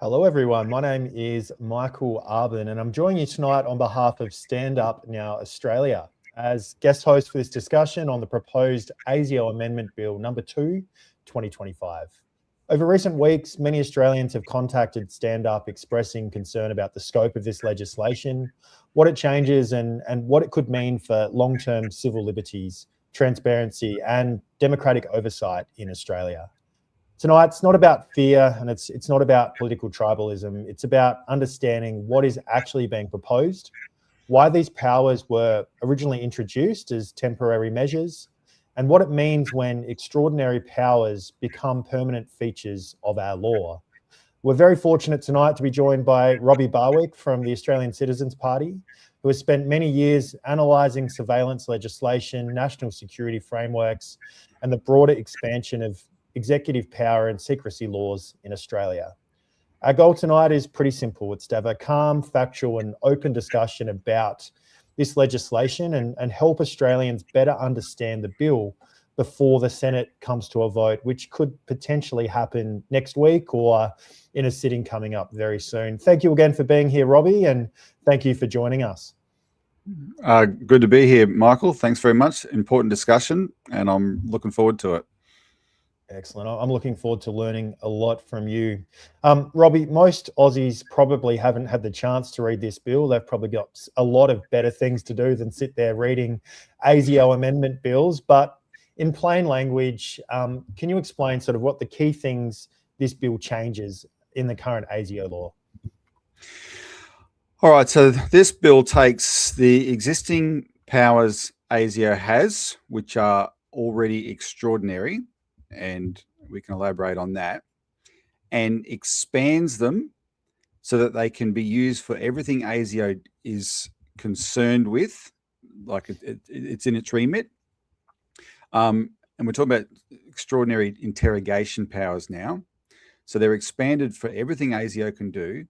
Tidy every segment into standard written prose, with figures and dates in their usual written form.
Hello, everyone. My name is Michael Arbin, and I'm joining you tonight on behalf of Stand Up Now Australia as guest host for this discussion on the proposed ASIO Amendment Bill number 2, 2025. Over recent weeks, many Australians have contacted Stand Up expressing concern about the scope of this legislation, what it changes, and what it could mean for long-term civil liberties, transparency, and democratic oversight in Australia. Tonight, it's not about fear and it's not about political tribalism. It's about understanding what is actually being proposed, why these powers were originally introduced as temporary measures, and what it means when extraordinary powers become permanent features of our law. We're very fortunate tonight to be joined by Robbie Barwick from the Australian Citizens Party, who has spent many years analysing surveillance legislation, national security frameworks, and the broader expansion of executive power and secrecy laws in Australia. Our goal tonight is pretty simple. It's to have a calm, factual and open discussion about this legislation and help Australians better understand the bill before the Senate comes to a vote, which could potentially happen next week or in a sitting coming up very soon. Thank you again for being here, Robbie, and thank you for joining us. Good to be here, Michael. Thanks very much. Important discussion, and I'm looking forward to it. Excellent. I'm looking forward to learning a lot from you. Robbie, most Aussies probably haven't had the chance to read this bill. They've probably got a lot of better things to do than sit there reading ASIO amendment bills. But in plain language, can you explain sort of what the key things this bill changes in the current ASIO law? All right, so this bill takes the existing powers ASIO has, which are already extraordinary, and we can elaborate on that, and expands them so that they can be used for everything ASIO is concerned with, like it's in its remit. And we're talking about extraordinary interrogation powers now. So they're expanded for everything ASIO can do.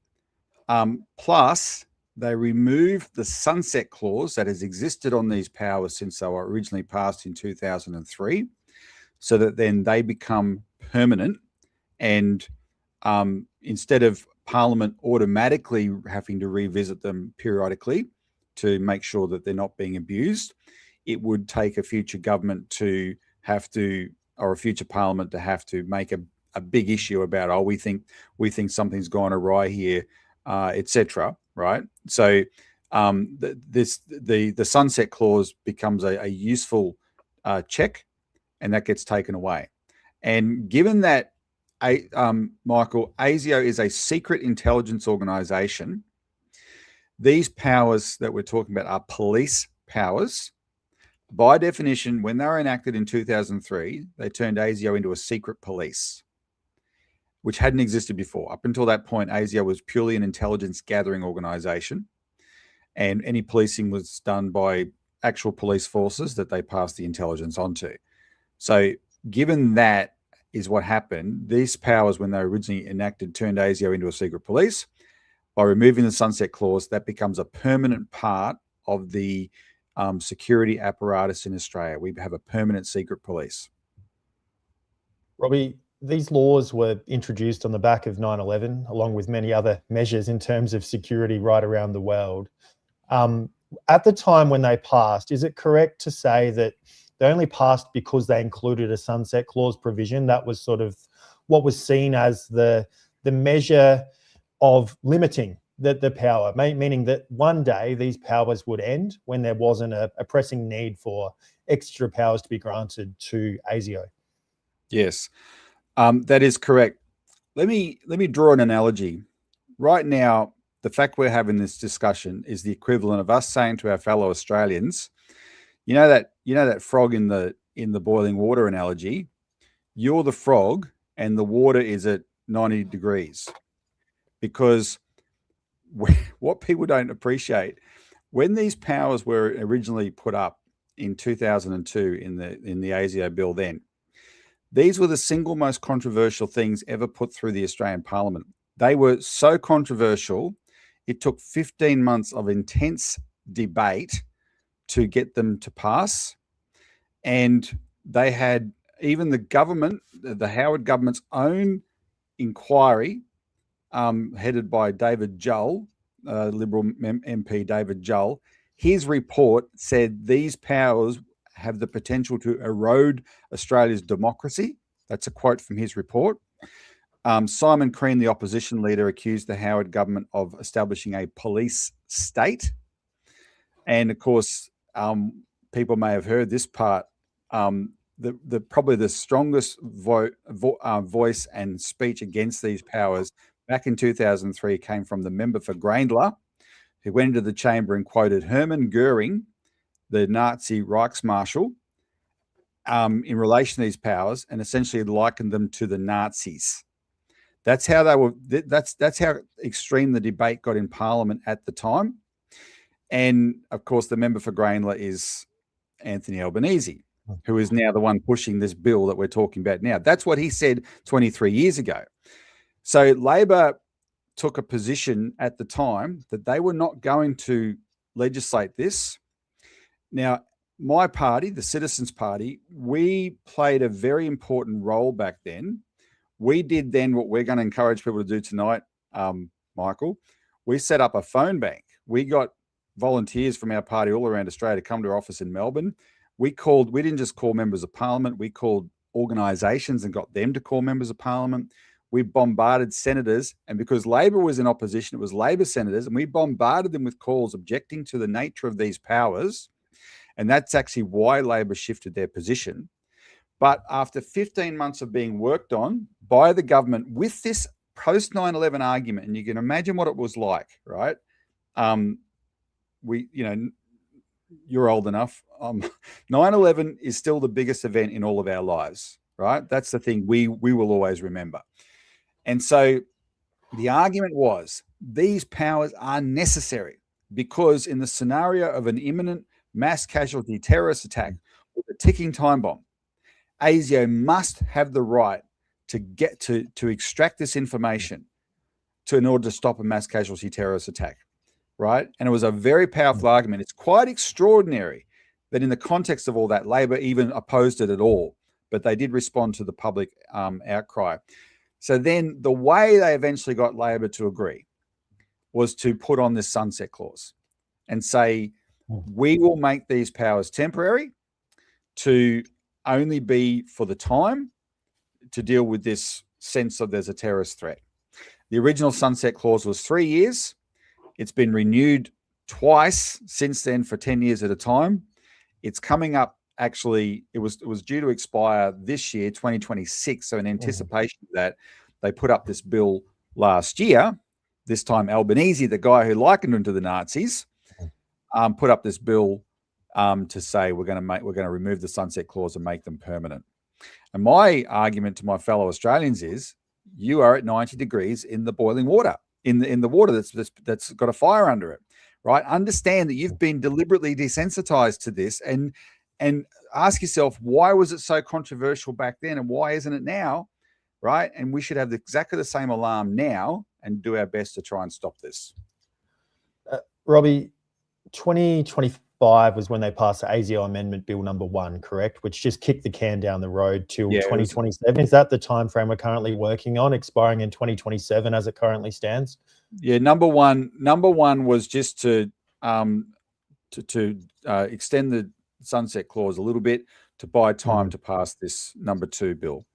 Plus, they remove the sunset clause that has existed on these powers since they were originally passed in 2003. So that then they become permanent, and instead of Parliament automatically having to revisit them periodically to make sure that they're not being abused, it would take a future government to have to, or a future Parliament to have to make a big issue about, oh, we think something's gone awry here, etc. Right? So the sunset clause becomes a useful check. And that gets taken away. And given that, Michael, ASIO is a secret intelligence organization, these powers that we're talking about are police powers. By definition, when they were enacted in 2003, they turned ASIO into a secret police, which hadn't existed before. Up until that point, ASIO was purely an intelligence gathering organization, and any policing was done by actual police forces that they passed the intelligence onto. So given that is what happened, these powers, when they were originally enacted, turned ASIO into a secret police. By removing the sunset clause, that becomes a permanent part of the security apparatus in Australia. We have a permanent secret police. Robbie, these laws were introduced on the back of 9/11, along with many other measures in terms of security right around the world. At the time when they passed, is it correct to say that they only passed because they included a sunset clause provision? That was sort of what was seen as the measure of limiting the power, meaning that one day these powers would end when there wasn't a pressing need for extra powers to be granted to ASIO. Yes, that is correct. Let me draw an analogy. Right now, the fact we're having this discussion is the equivalent of us saying to our fellow Australians, you know that frog in the boiling water analogy, you're the frog and the water is at 90 degrees. Because what people don't appreciate, when these powers were originally put up in 2002 in the ASIO bill, then these were the single most controversial things ever put through the Australian Parliament. They were so controversial, it took 15 months of intense debate to get them to pass. And they had even the government, the Howard government's own inquiry headed by David Jull, Liberal MP David Jull, his report said these powers have the potential to erode Australia's democracy. That's a quote from his report. Simon Crean, the opposition leader, accused the Howard government of establishing a police state. And of course, people may have heard this part. Probably the strongest voice and speech against these powers back in 2003 came from the member for Grayndler, who went into the chamber and quoted Hermann Goering, the Nazi Reichsmarshal, in relation to these powers, and essentially likened them to the Nazis. That's how they were. That's how extreme the debate got in Parliament at the time. And of course, the member for Grayndler is Anthony Albanese, who is now the one pushing this bill that we're talking about now. That's what he said 23 years ago. So Labor took a position at the time that they were not going to legislate this. Now, my party, the Citizens Party, we played a very important role back then. We did then what we're going to encourage people to do tonight, Michael. We set up a phone bank. We got volunteers from our party all around Australia to come to our office in Melbourne. We didn't just call members of parliament, we called organisations and got them to call members of parliament. We bombarded senators, and because Labor was in opposition, it was Labor senators, and we bombarded them with calls objecting to the nature of these powers. And that's actually why Labor shifted their position. But after 15 months of being worked on by the government with this post 9/11 argument, and you can imagine what it was like, right? You're old enough. 9/11 is still the biggest event in all of our lives, right? That's the thing we will always remember. And so the argument was these powers are necessary because in the scenario of an imminent mass casualty terrorist attack with a ticking time bomb, ASIO must have the right to get to extract this information in order to stop a mass casualty terrorist attack, right? And it was a very powerful argument. It's quite extraordinary that in the context of all that, Labor even opposed it at all, but they did respond to the public outcry. So then the way they eventually got Labor to agree was to put on this sunset clause and say, we will make these powers temporary to only be for the time to deal with this sense of there's a terrorist threat. The original sunset clause was 3 years. It's been renewed twice since then for 10 years at a time. It's coming up, actually, it was due to expire this year, 2026. So in anticipation of that, they put up this bill last year. This time Albanese, the guy who likened him to the Nazis, put up this bill to say we're going to remove the sunset clause and make them permanent. And my argument to my fellow Australians is, you are at 90 degrees in the boiling water, in the water that's got a fire under it, right? Understand that you've been deliberately desensitized to this, and ask yourself, why was it so controversial back then, and why isn't it now, right? And we should have exactly the same alarm now and do our best to try and stop this. Robbie, 2025 was when they passed the ASIO Amendment Bill number 1, correct? Which just kicked the can down the road till 2027. Is that the time frame we're currently working on, expiring in 2027 as it currently stands? Yeah, number one was just to extend the sunset clause a little bit to buy time to pass this number 2 bill.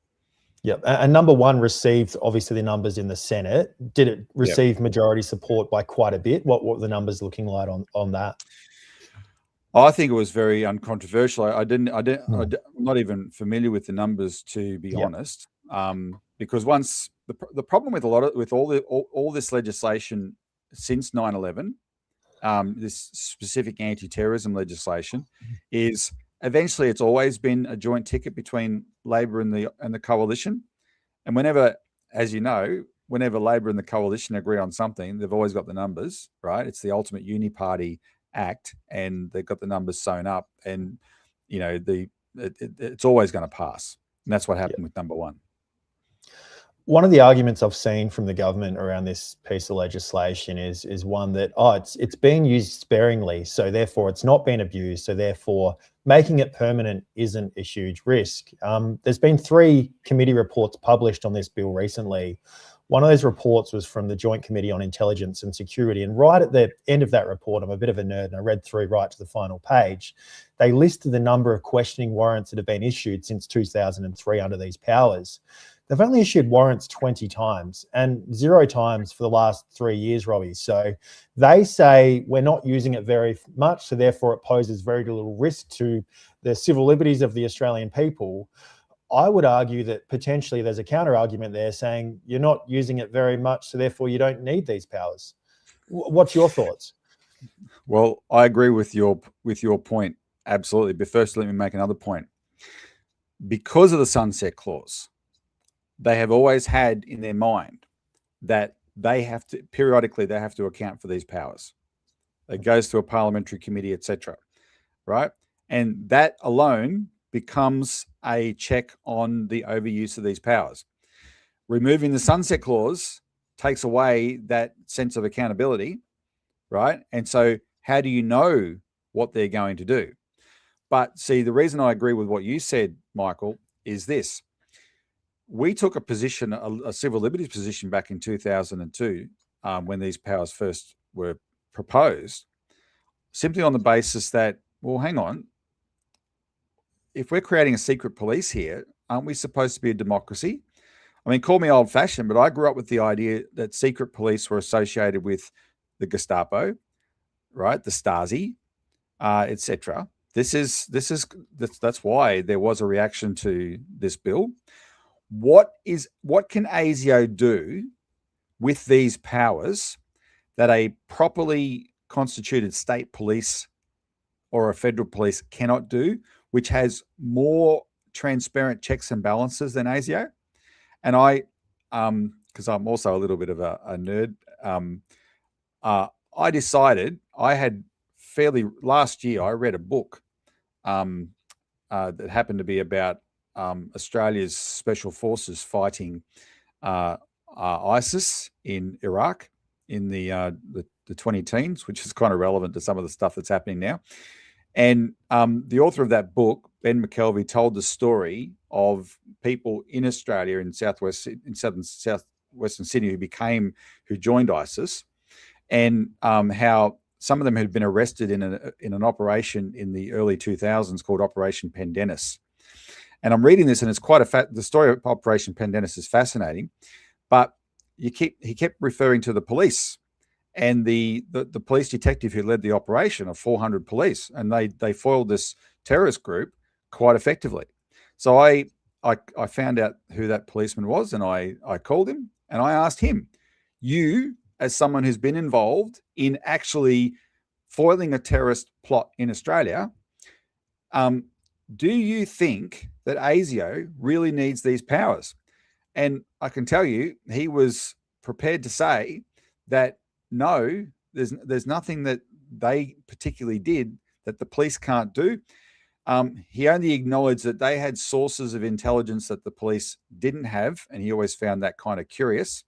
Yep. And number 1 received obviously the numbers in the Senate. Did it receive majority support by quite a bit? What were the numbers looking like on that? I think it was very uncontroversial. I'm not even familiar with the numbers, to be honest. Because once the problem with all this legislation since 9/11, this specific anti-terrorism legislation, is eventually it's always been a joint ticket between Labor and the coalition. And whenever, as you know, whenever Labor and the coalition agree on something, they've always got the numbers, right? It's the ultimate uni-party act, and they've got the numbers sewn up, and it's always going to pass. And that's what happened with number 1. One of the arguments I've seen from the government around this piece of legislation is one that, it's being used sparingly, so therefore it's not being abused, so therefore making it permanent isn't a huge risk. There's been 3 committee reports published on this bill recently. One of those reports was from the Joint Committee on Intelligence and Security. And right at the end of that report, I'm a bit of a nerd and I read through right to the final page, they listed the number of questioning warrants that have been issued since 2003 under these powers. They've only issued warrants 20 times and 0 times for the last 3 years, Robbie. So they say we're not using it very much, so therefore it poses very little risk to the civil liberties of the Australian people. I would argue that potentially there's a counter argument there saying you're not using it very much, so therefore you don't need these powers. What's your thoughts? Well, I agree with your point, absolutely. But first, let me make another point. Because of the sunset clause, they have always had in their mind that they have to periodically account for these powers. It goes to a parliamentary committee, etc. Right, and that alone becomes a check on the overuse of these powers. Removing the sunset clause takes away that sense of accountability, right? And so how do you know what they're going to do? But see, the reason I agree with what you said, Michael, is this. We took a position, a civil liberties position back in 2002 when these powers first were proposed, simply on the basis that, well, hang on, if we're creating a secret police here, aren't we supposed to be a democracy? I mean, call me old-fashioned, but I grew up with the idea that secret police were associated with the Gestapo, right? The Stasi, etc. That's why there was a reaction to this bill. What can ASIO do with these powers that a properly constituted state police or a federal police cannot do, which has more transparent checks and balances than ASIO? And I, because I'm also a little bit of a nerd, I decided last year I read a book that happened to be about Australia's special forces fighting ISIS in Iraq in the 2010s, which is kind of relevant to some of the stuff that's happening now. And the author of that book, Ben McKelvey, told the story of people in Australia in southwestern Sydney who joined ISIS, and how some of them had been arrested in an operation in the early 2000s called Operation Pendennis. And I'm reading this, and it's quite the story of Operation Pendennis is fascinating, but he kept referring to the police and the police detective who led the operation of 400 police, and they foiled this terrorist group quite effectively. So I found out who that policeman was, and I called him and I asked him, you, as someone who's been involved in actually foiling a terrorist plot in Australia, do you think that ASIO really needs these powers? And I can tell you, he was prepared to say that no, there's nothing that they particularly did that the police can't do. He only acknowledged that they had sources of intelligence that the police didn't have, and he always found that kind of curious.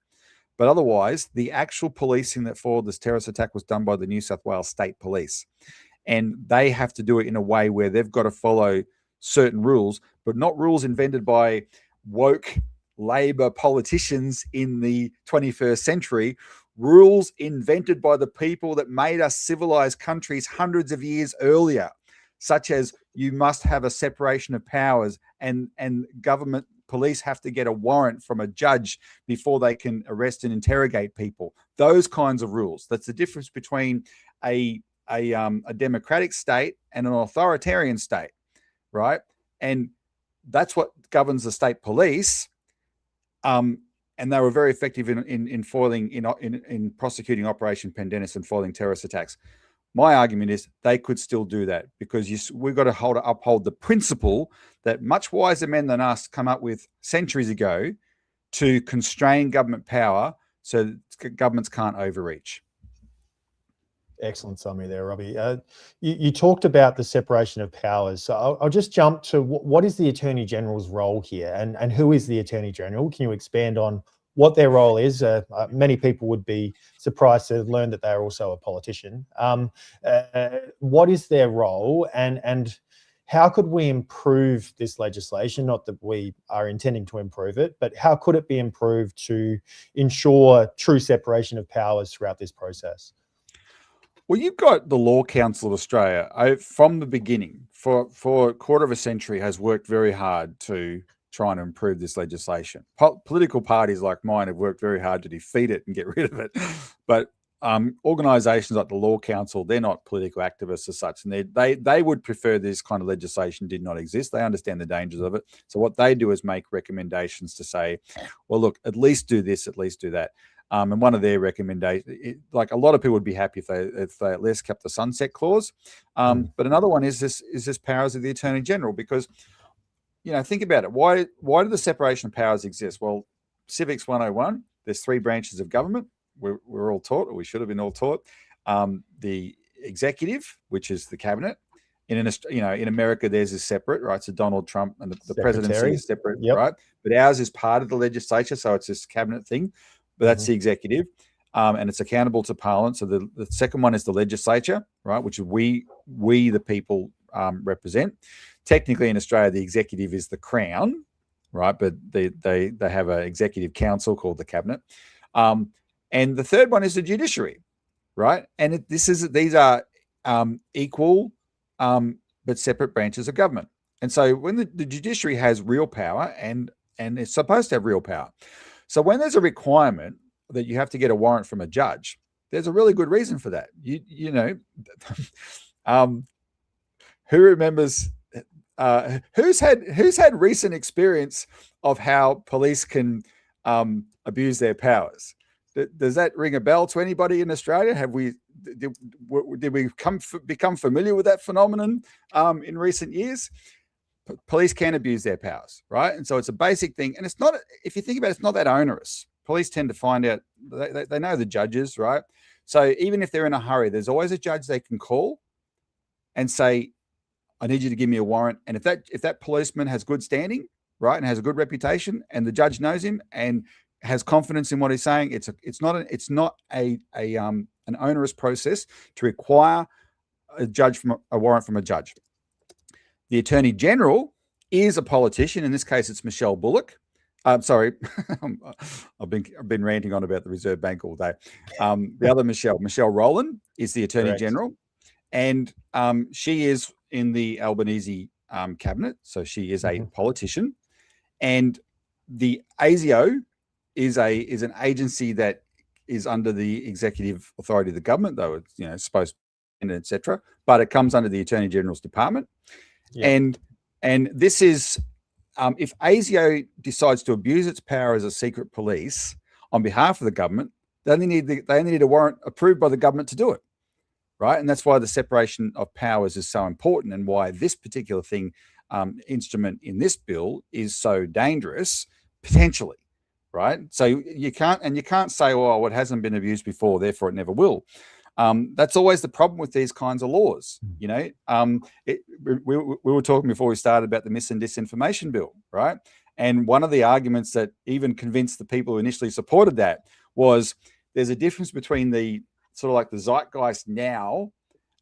But otherwise, the actual policing that followed this terrorist attack was done by the New South Wales State Police. And they have to do it in a way where they've got to follow certain rules, but not rules invented by woke Labor politicians in the 21st century, rules invented by the people that made us civilized countries hundreds of years earlier, such as you must have a separation of powers, and government police have to get a warrant from a judge before they can arrest and interrogate people. Those kinds of rules. That's the difference between a democratic state and an authoritarian state, right? And that's what governs the state police. And they were very effective in foiling, in prosecuting Operation Pendennis and foiling terrorist attacks. My argument is they could still do that, because we've got to uphold the principle that much wiser men than us come up with centuries ago to constrain government power so that governments can't overreach. Excellent summary there, Robbie. You talked about the separation of powers. So I'll just jump to what is the Attorney General's role here, and who is the Attorney General? Can you expand on what their role is? Many people would be surprised to learn that they're also a politician. What is their role, and how could we improve this legislation? Not that we are intending to improve it, but how could it be improved to ensure true separation of powers throughout this process? Well, you've got the Law Council of Australia from the beginning, for a quarter of a century, has worked very hard to try and improve this legislation. Political parties like mine have worked very hard to defeat it and get rid of it. But organisations like the Law Council, they're not political activists as such, and they would prefer this kind of legislation did not exist. They understand the dangers of it. So what they do is make recommendations to say, well, look, at least do this, at least do that. And one of their recommendations, like a lot of people would be happy if they at least kept the sunset clause. But another one is this powers of the Attorney General, because, think about it. Why do the separation of powers exist? Well, Civics 101, there's 3 branches of government. We're all taught, or we should have been all taught. The executive, which is the cabinet. In America, theirs is separate, right? So Donald Trump and the presidency is separate, right? But ours is part of the legislature, so it's this cabinet thing. But that's the executive, and it's accountable to Parliament. So the second one is the legislature, right, which we the people represent. Technically, in Australia, the executive is the Crown, right? But they have an executive council called the Cabinet, and the third one is the judiciary, right? And these are equal but separate branches of government. And so when the judiciary has real power and it's supposed to have real power. So when there's a requirement that you have to get a warrant from a judge, there's a really good reason for that. Who remembers? Who's had recent experience of how police can abuse their powers? Does that ring a bell to anybody in Australia? Did we become familiar with that phenomenon in recent years? Police can abuse their powers, right? And so it's a basic thing. And it's not, if you think about it, it's not that onerous. Police tend to find out, they know the judges, right? So even if they're in a hurry, there's always a judge they can call and say, I need you to give me a warrant. And if that policeman has good standing, right, and has a good reputation, and the judge knows him and has confidence in what he's saying, it's not an onerous process to require a warrant from a judge. The Attorney General is a politician. In this case, it's Michelle Bullock. Sorry, I've been ranting on about the Reserve Bank all day. The other Michelle Rowland, is the Attorney General, and she is in the Albanese cabinet, so she is a politician. And the ASIO is an agency that is under the executive authority of the government, though it's supposed to, etc. But it comes under the Attorney General's department. Yeah. And this is if ASIO decides to abuse its power as a secret police on behalf of the government, they only need a warrant approved by the government to do it, right? And that's why the separation of powers is so important, and why this particular instrument in this bill is so dangerous potentially, right? So you can't say, well, it hasn't been abused before, therefore it never will. That's always the problem with these kinds of laws. We were talking before we started about the mis and disinformation bill, right? And one of the arguments that even convinced the people who initially supported that was there's a difference between the sort of like the zeitgeist now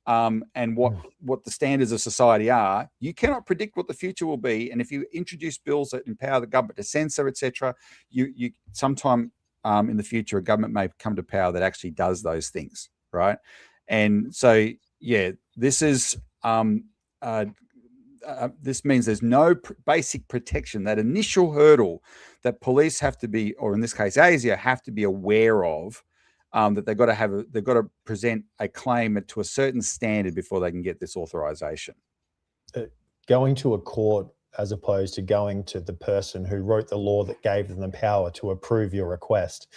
and what the standards of society are. You cannot predict what the future will be, and if you introduce bills that empower the government to censor, etc., you sometime in the future a government may come to power that actually does those things. Right. And so, this is this means there's no basic protection. That initial hurdle that police have to be, or in this case, ASIO have to be aware of, that they've got to present a claim to a certain standard before they can get this authorization. Going to a court as opposed to going to the person who wrote the law that gave them the power to approve your request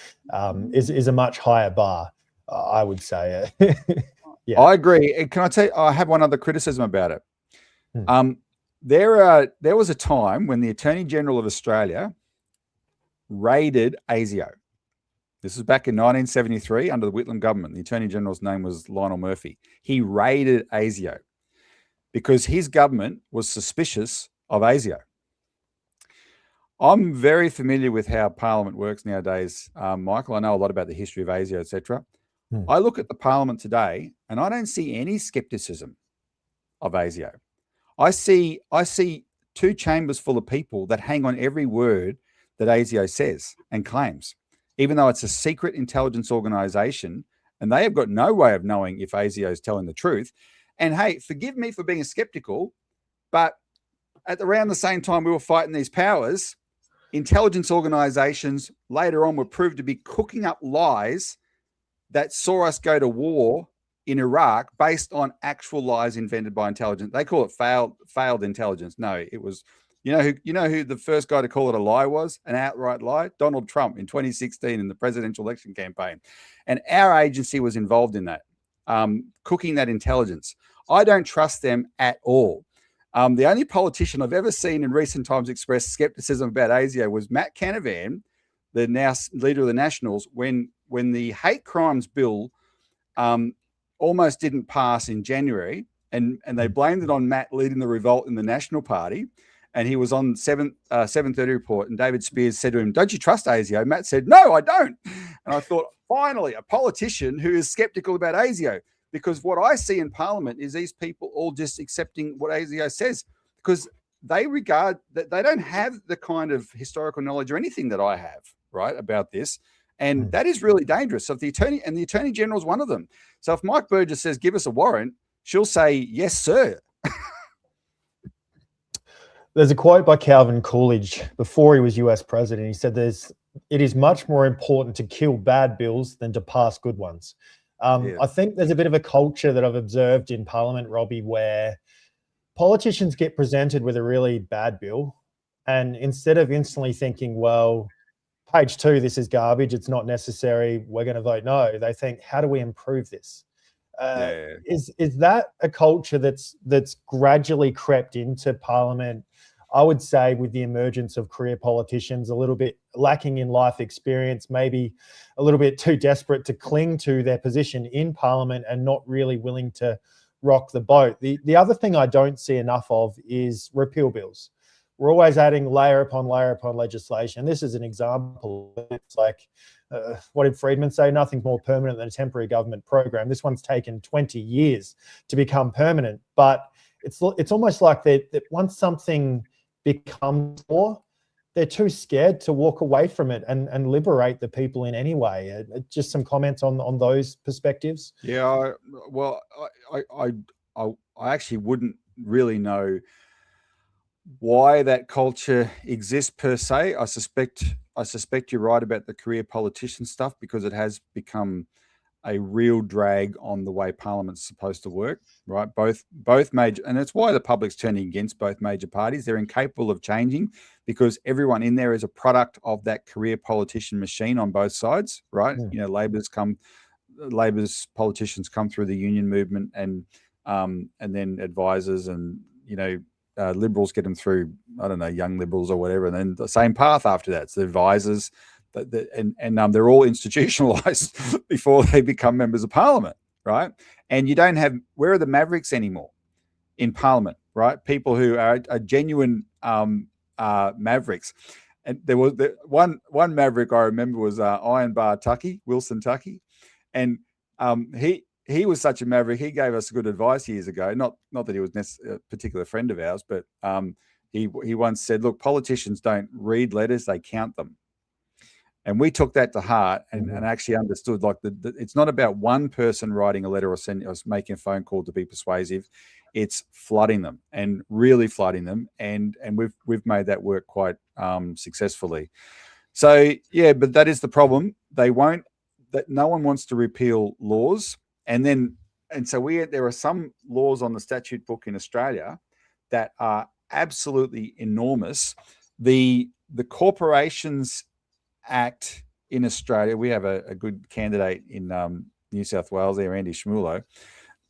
is a much higher bar. I would say. Yeah. I agree. And can I tell you, I have one other criticism about it. There was a time when the Attorney General of Australia raided ASIO. This was back in 1973 under the Whitlam government. The Attorney General's name was Lionel Murphy. He raided ASIO because his government was suspicious of ASIO. I'm very familiar with how Parliament works nowadays, Michael. I know a lot about the history of ASIO, etc. I look at the Parliament today and I don't see any skepticism of ASIO. I see two chambers full of people that hang on every word that ASIO says and claims, even though it's a secret intelligence organization, and they have got no way of knowing if ASIO is telling the truth. And hey, forgive me for being skeptical, but at around the same time we were fighting these powers, intelligence organizations later on were proved to be cooking up lies that saw us go to war in Iraq based on actual lies invented by intelligence. They call it failed intelligence. No, it was, you know who the first guy to call it a lie was, an outright lie? Donald Trump in 2016 in the presidential election campaign. And our agency was involved in that, cooking that intelligence. I don't trust them at all. The only politician I've ever seen in recent times express skepticism about ASIO was Matt Canavan, the now leader of the Nationals, when the hate crimes bill almost didn't pass in January, and they blamed it on Matt leading the revolt in the National Party. And he was on 7:30 report, and David Spears said to him, "Don't you trust ASIO?" Matt said, "No, I don't." And I thought, finally, a politician who is skeptical about ASIO, because what I see in Parliament is these people all just accepting what ASIO says, because they regard that they don't have the kind of historical knowledge or anything that I have, right, about this. And that is really dangerous. So if the Attorney General is one of them. So if Mike Burgess says, "Give us a warrant," she'll say, "Yes, sir." There's a quote by Calvin Coolidge before he was US president. He said, "It is much more important to kill bad bills than to pass good ones." I think there's a bit of a culture that I've observed in Parliament, Robbie, where politicians get presented with a really bad bill, and instead of instantly thinking, well, page 2, this is garbage, it's not necessary, we're going to vote no, they think, how do we improve this? Is that a culture that's gradually crept into Parliament? I would say with the emergence of career politicians, a little bit lacking in life experience, maybe a little bit too desperate to cling to their position in Parliament and not really willing to rock the boat. The other thing I don't see enough of is repeal bills. We're always adding layer upon legislation. This is an example. It's like, what did Friedman say? Nothing's more permanent than a temporary government program. This one's taken 20 years to become permanent, but it's almost like that once something becomes law, they're too scared to walk away from it and liberate the people in any way. Just some comments on those perspectives. Yeah, I actually wouldn't really know why that culture exists per se. I suspect you're right about the career politician stuff, because it has become a real drag on the way Parliament's supposed to work, right? Both major, and it's why the public's turning against both major parties. They're incapable of changing because everyone in there is a product of that career politician machine on both sides, right? You know, Labor's politicians come through the union movement and then advisors, and Liberals get them through, I don't know, Young Liberals or whatever, and then the same path after that. It's the advisors, and they're all institutionalized before they become members of Parliament, right? And you don't have, where are the mavericks anymore in Parliament, right? People who are genuine mavericks. And there was one maverick I remember was Iron Bar Tucky, Wilson Tucky, and he was such a maverick. He gave us good advice years ago. Not that he was a particular friend of ours, but he once said, "Look, politicians don't read letters; they count them." And we took that to heart and actually understood, like, it's not about one person writing a letter or making a phone call to be persuasive. It's flooding them, and really flooding them, and we've made that work quite successfully. So yeah, but that is the problem. That no one wants to repeal laws. And so there are some laws on the statute book in Australia that are absolutely enormous. The Corporations Act in Australia, we have a good candidate in New South Wales there, Andy Schmulo,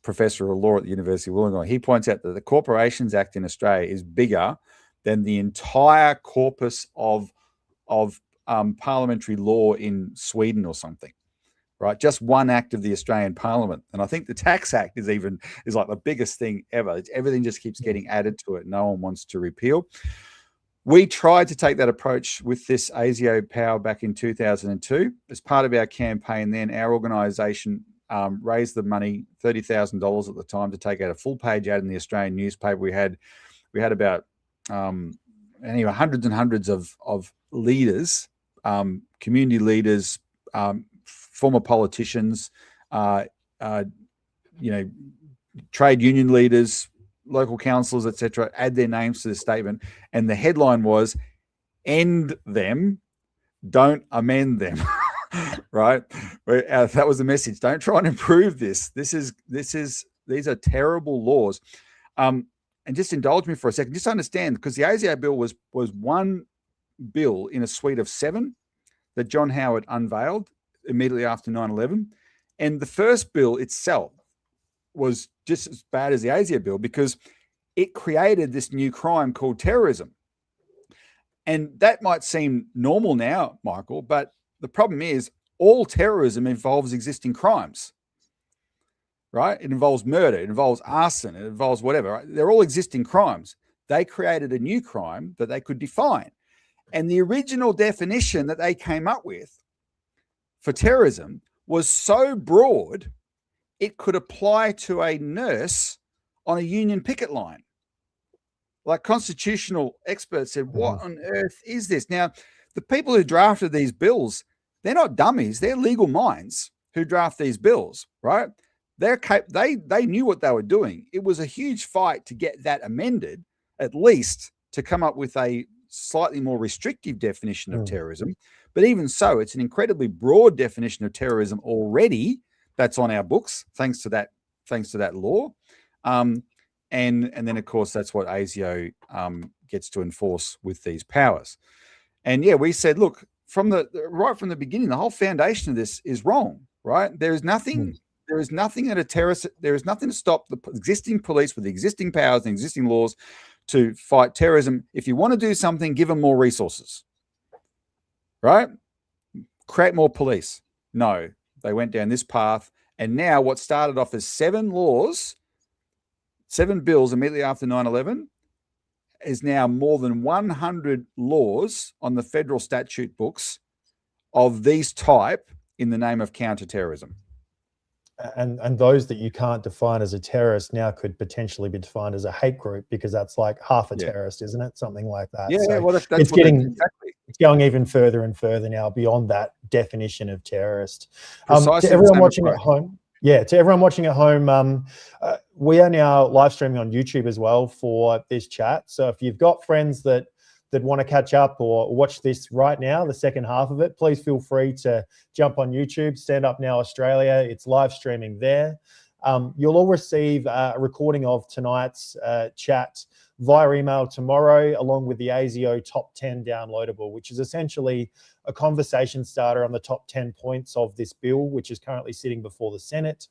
Professor of Law at the University of Wollongong. He points out that the Corporations Act in Australia is bigger than the entire corpus of parliamentary law in Sweden or something. Right, just one act of the Australian Parliament, and I think the Tax Act is like the biggest thing ever. Everything just keeps getting added to it. No one wants to repeal. We tried to take that approach with this ASIO power back in 2002 as part of our campaign. Then our organisation raised the money, $30,000 at the time, to take out a full page ad in the Australian newspaper. We had about anyway, hundreds and hundreds of leaders, community leaders, former politicians, trade union leaders, local councillors, etc., add their names to the statement. And the headline was, "End them, don't amend them." Right? That was the message. Don't try and improve this. These are terrible laws. And just indulge me for a second. Just understand, because the ASIO bill was one bill in a suite of 7 that John Howard unveiled immediately after 9/11. And the first bill itself was just as bad as the ASIO bill, because it created this new crime called terrorism. And that might seem normal now, Michael, but the problem is all terrorism involves existing crimes, right? It involves murder, it involves arson, it involves whatever. Right? They're all existing crimes. They created a new crime that they could define. And the original definition that they came up with for terrorism was so broad, it could apply to a nurse on a union picket line. Like, constitutional experts said, what on earth is this? Now, the people who drafted these bills, they're not dummies. They're legal minds who draft these bills, right? They knew what they were doing. It was a huge fight to get that amended, at least to come up with a slightly more restrictive definition of terrorism. But even so, it's an incredibly broad definition of terrorism already that's on our books, thanks to that law. And then, of course, that's what ASIO gets to enforce with these powers. And yeah, we said, look, right from the beginning, the whole foundation of this is wrong, right? There is nothing that a terrorist, there is nothing to stop the existing police with the existing powers and existing laws to fight terrorism. If you want to do something, give them more resources, right? Create more police. No, they went down this path. And now what started off as 7 laws, 7 bills immediately after 9/11, is now more than 100 laws on the federal statute books of these type in the name of counterterrorism. And those that you can't define as a terrorist now could potentially be defined as a hate group, because that's like half a terrorist, isn't it? Something like that. Yeah, so well, that's it's going even further and further now beyond that definition of terrorist. Precisely to everyone watching at home, we are now live streaming on YouTube as well for this chat. So if you've got friends that want to catch up or watch this right now, the second half of it, please feel free to jump on YouTube, Stand Up Now Australia. It's live streaming there. You'll all receive a recording of tonight's chat via email tomorrow, along with the ASIO Top 10 downloadable, which is essentially a conversation starter on the top 10 points of this bill, which is currently sitting before the Senate.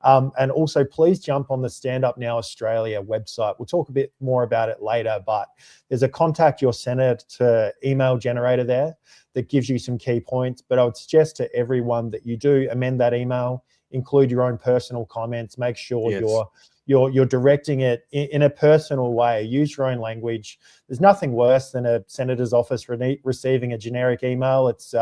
And also, please jump on the Stand Up Now Australia website. We'll talk a bit more about it later, but there's a contact your senator email generator there that gives you some key points. But I would suggest to everyone that you do amend that email, include your own personal comments, make sure you're directing it in a personal way. Use your own language. There's nothing worse than a senator's office receiving a generic email. It's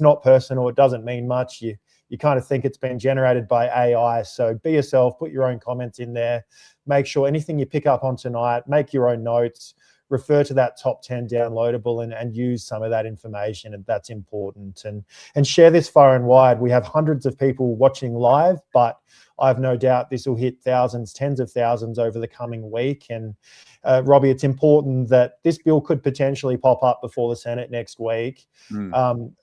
not personal. It doesn't mean much. You kind of think it's been generated by AI. So be yourself, put your own comments in there. Make sure anything you pick up on tonight, make your own notes, refer to that top 10 downloadable and use some of that information. And that's important. And share this far and wide. We have hundreds of people watching live, but I've no doubt this will hit thousands, tens of thousands over the coming week. And Robbie, it's important that this bill could potentially pop up before the Senate next week.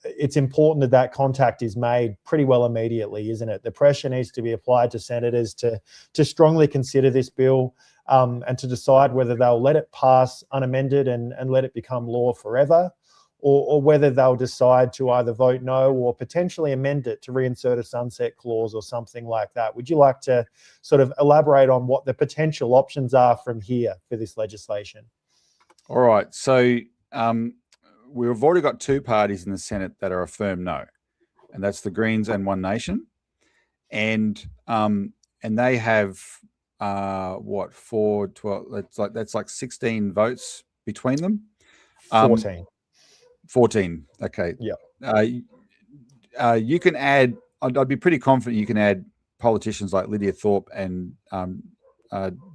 It's important that contact is made pretty well immediately, isn't it? The pressure needs to be applied to senators to strongly consider this bill and to decide whether they'll let it pass unamended and let it become law forever, or whether they'll decide to either vote no or potentially amend it to reinsert a sunset clause or something like that. Would you like to sort of elaborate on what the potential options are from here for this legislation? All right. So we've already got 2 parties in the Senate that are a firm no, and that's the Greens and One Nation. And they have 4, 12, that's like 16 votes between them. 14. Okay. Yeah. You can add, I'd be pretty confident you can add politicians like Lydia Thorpe and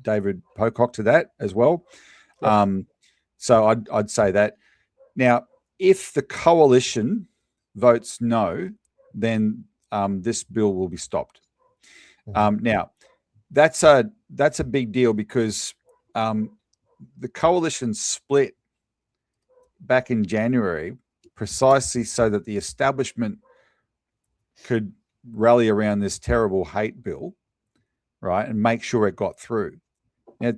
David Pocock to that as well. Yep. So I'd say that. Now, if the coalition votes no, then this bill will be stopped. Now, that's a big deal because the coalition split back in January precisely so that the establishment could rally around this terrible hate bill, right, and make sure it got through. Now,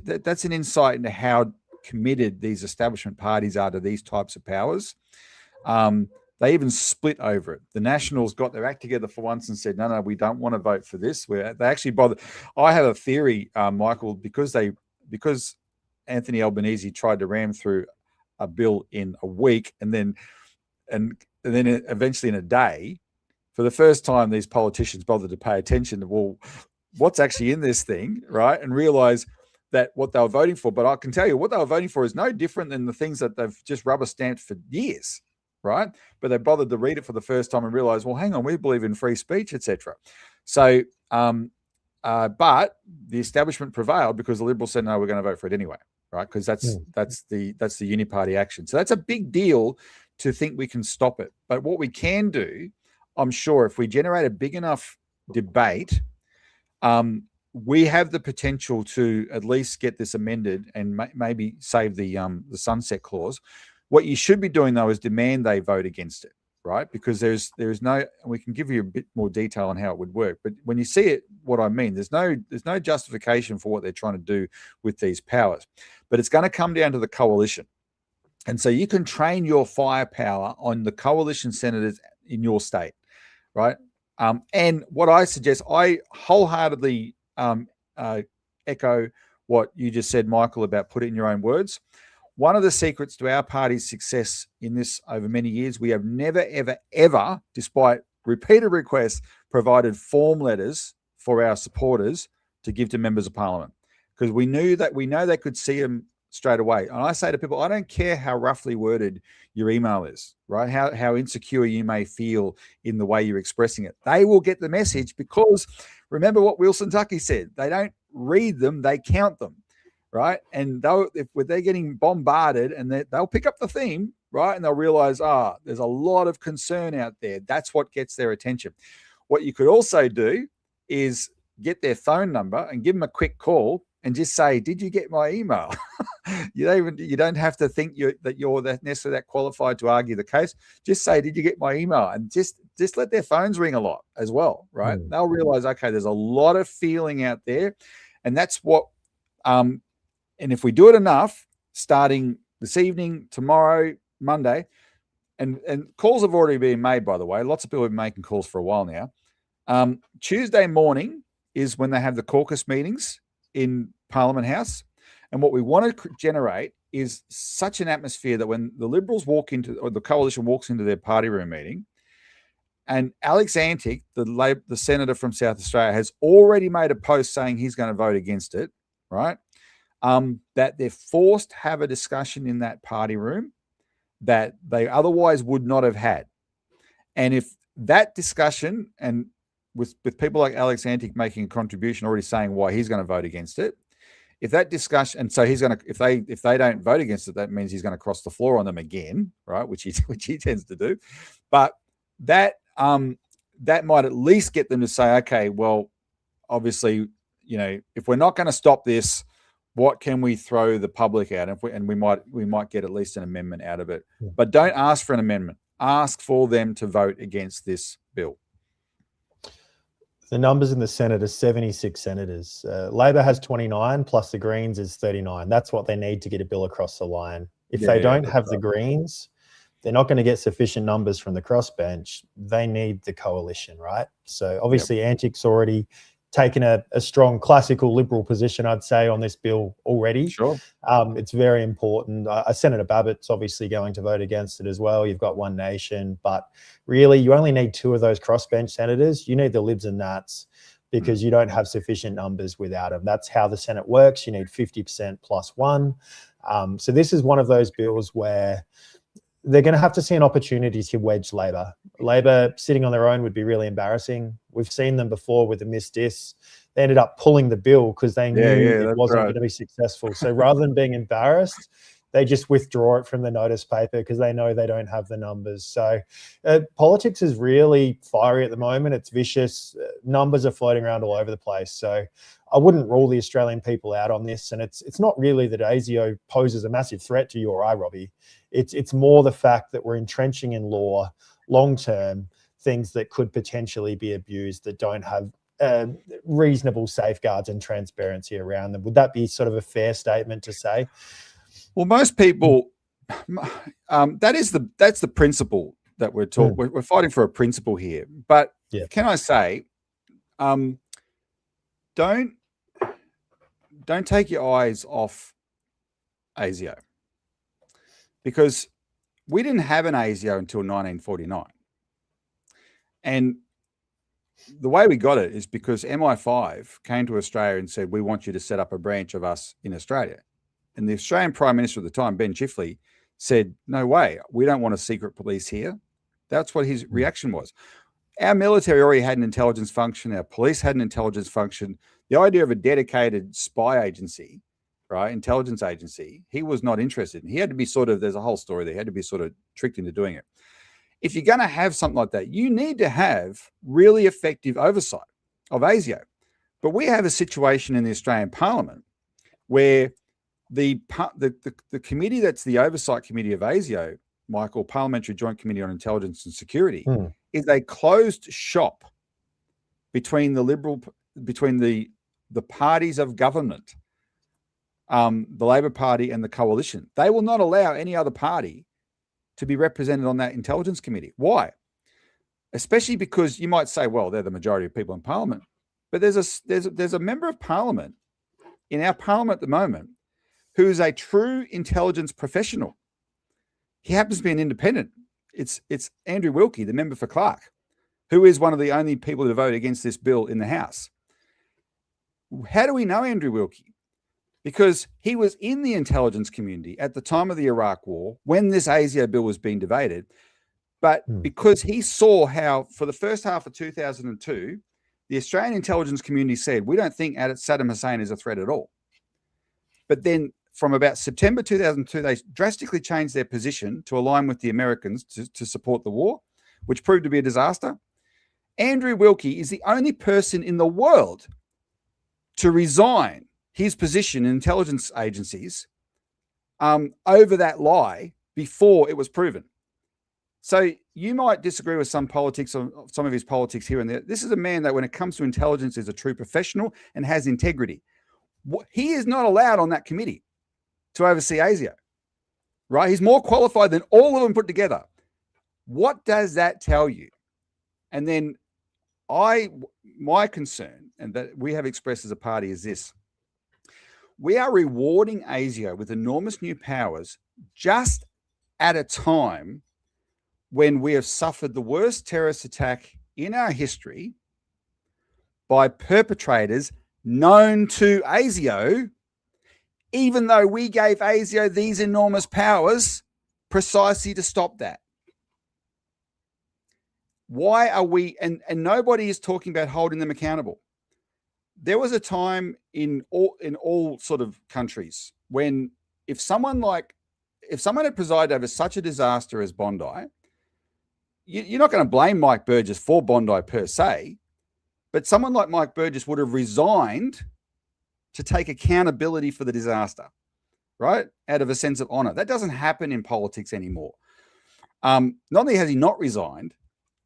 that's an insight into how committed these establishment parties are to these types of powers. They even split over it. The Nationals got their act together for once and said, no, we don't want to vote for this. They actually bothered. I have a theory, Michael, because Anthony Albanese tried to ram through a bill in a week and then eventually in a day. For the first time, these politicians bothered to pay attention to, well, what's actually in this thing, right? And realize that what they were voting for. But I can tell you what they were voting for is no different than the things that they've just rubber stamped for years, right? But they bothered to read it for the first time and realize, well, hang on, we believe in free speech, etc. So, but the establishment prevailed because the Liberals said, no, we're going to vote for it anyway, right? Because that's the uniparty action. So that's a big deal to think we can stop it. But what we can do, I'm sure, if we generate a big enough debate, we have the potential to at least get this amended and maybe save the sunset clause. What you should be doing, though, is demand they vote against it, right? Because there's no, we can give you a bit more detail on how it would work. But when you see it, what I mean, there's no justification for what they're trying to do with these powers. But it's going to come down to the coalition. And so you can train your firepower on the coalition senators in your state, right? And what I suggest, I wholeheartedly echo what you just said, Michael, about put it in your own words. One of the secrets to our party's success in this over many years, we have never, ever, ever, despite repeated requests, provided form letters for our supporters to give to members of parliament, because we know they could see them straight away. And I say to people, I don't care how roughly worded your email is, right? How insecure you may feel in the way you're expressing it. They will get the message, because remember what Wilson Tuckey said, they don't read them, they count them, right? And if they're getting bombarded, and they'll pick up the theme, right? And they'll realize, there's a lot of concern out there. That's what gets their attention. What you could also do is get their phone number and give them a quick call and just say, did you get my email? You don't have to think that you're necessarily that qualified to argue the case. Just say, did you get my email? And just let their phones ring a lot as well, right? They'll realize, okay, there's a lot of feeling out there. And that's what, and if we do it enough, starting this evening, tomorrow, Monday, and calls have already been made, by the way. Lots of people have been making calls for a while now. Tuesday morning is when they have the caucus meetings in Parliament House. And what we want to generate is such an atmosphere that when the Liberals walk into, or the coalition walks into their party room meeting, and Alex Antic, the senator from South Australia, has already made a post saying he's going to vote against it, right? That they're forced to have a discussion in that party room that they otherwise would not have had. And if that discussion, and with people like Alex Antic making a contribution, already saying why he's going to vote against it, if that discussion, and so he's going to, if they don't vote against it, that means he's going to cross the floor on them again, right? Which he tends to do. But that might at least get them to say, okay, well, obviously, if we're not going to stop this, what can we throw the public at? And we might get at least an amendment out of it. But don't ask for an amendment. Ask for them to vote against this bill. The numbers in the Senate are 76 senators. Labor has 29, plus the Greens is 39. That's what they need to get a bill across the line. If they don't have the Greens, they're not going to get sufficient numbers from the crossbench. They need the coalition, right? So obviously Antic's already taken a strong classical Liberal position, I'd say, on this bill already. Sure. It's very important. Senator Babbitt's obviously going to vote against it as well. You've got One Nation, but really you only need 2 of those crossbench senators. You need the Libs and Nats, because you don't have sufficient numbers without them. That's how the Senate works. You need 50% plus 1. So this is one of those bills where they're going to have to see an opportunity to wedge Labor. Labor sitting on their own would be really embarrassing. We've seen them before with the Miss Dis. They ended up pulling the bill because they knew it wasn't going to be successful. So rather than being embarrassed, they just withdraw it from the notice paper because they know they don't have the numbers. So politics is really fiery at the moment. It's vicious. Numbers are floating around all over the place. So I wouldn't rule the Australian people out on this. And it's not really that ASIO poses a massive threat to you or I, Robbie. It's more the fact that we're entrenching in law long-term things that could potentially be abused that don't have reasonable safeguards and transparency around them. Would that be sort of a fair statement to say? Well, most people, that's the principle that we're talking. We're fighting for a principle here. But can I say, don't take your eyes off ASIO, because we didn't have an ASIO until 1949, and the way we got it is because MI5 came to Australia and said, "We want you to set up a branch of us in Australia." And the Australian Prime Minister at the time, Ben Chifley, said, "No way, we don't want a secret police here." That's what his reaction was. Our military already had an intelligence function. Our police had an intelligence function. The idea of a dedicated spy agency, right, intelligence agency, he was not interested in. He had to be there's a whole story there. He had to be sort of tricked into doing it. If you're going to have something like that, you need to have really effective oversight of ASIO. But we have a situation in the Australian Parliament where the committee that's the oversight committee of ASIO, Michael, Parliamentary Joint Committee on Intelligence and Security, is a closed shop between the parties of government, the Labor Party and the coalition. They will not allow any other party to be represented on that intelligence committee. Why? Especially because you might say, well, they're the majority of people in Parliament, but there's a member of Parliament in our Parliament at the moment who is a true intelligence professional. He happens to be an independent. It's Andrew Wilkie, the member for Clark, who is one of the only people to vote against this bill in the House. How do we know Andrew Wilkie? Because he was in the intelligence community at the time of the Iraq War when this ASIO bill was being debated. But because he saw how, for the first half of 2002, the Australian intelligence community said, we don't think Saddam Hussein is a threat at all. But then from about September 2002, they drastically changed their position to align with the Americans to support the war, which proved to be a disaster. Andrew Wilkie is the only person in the world to resign his position in intelligence agencies over that lie before it was proven. So you might disagree with some of his politics here and there. This is a man that when it comes to intelligence is a true professional and has integrity. He is not allowed on that committee to oversee ASIO, right? He's more qualified than all of them put together. What does that tell you? And then my concern, and that we have expressed as a party, is this. We are rewarding ASIO with enormous new powers just at a time when we have suffered the worst terrorist attack in our history by perpetrators known to ASIO, even though we gave ASIO these enormous powers precisely to stop that. Why are we, and nobody is talking about holding them accountable. There was a time in all sort of countries when if someone had presided over such a disaster as Bondi, you're not going to blame Mike Burgess for Bondi per se, but someone like Mike Burgess would have resigned to take accountability for the disaster, right? Out of a sense of honor. That doesn't happen in politics anymore. Not only has he not resigned,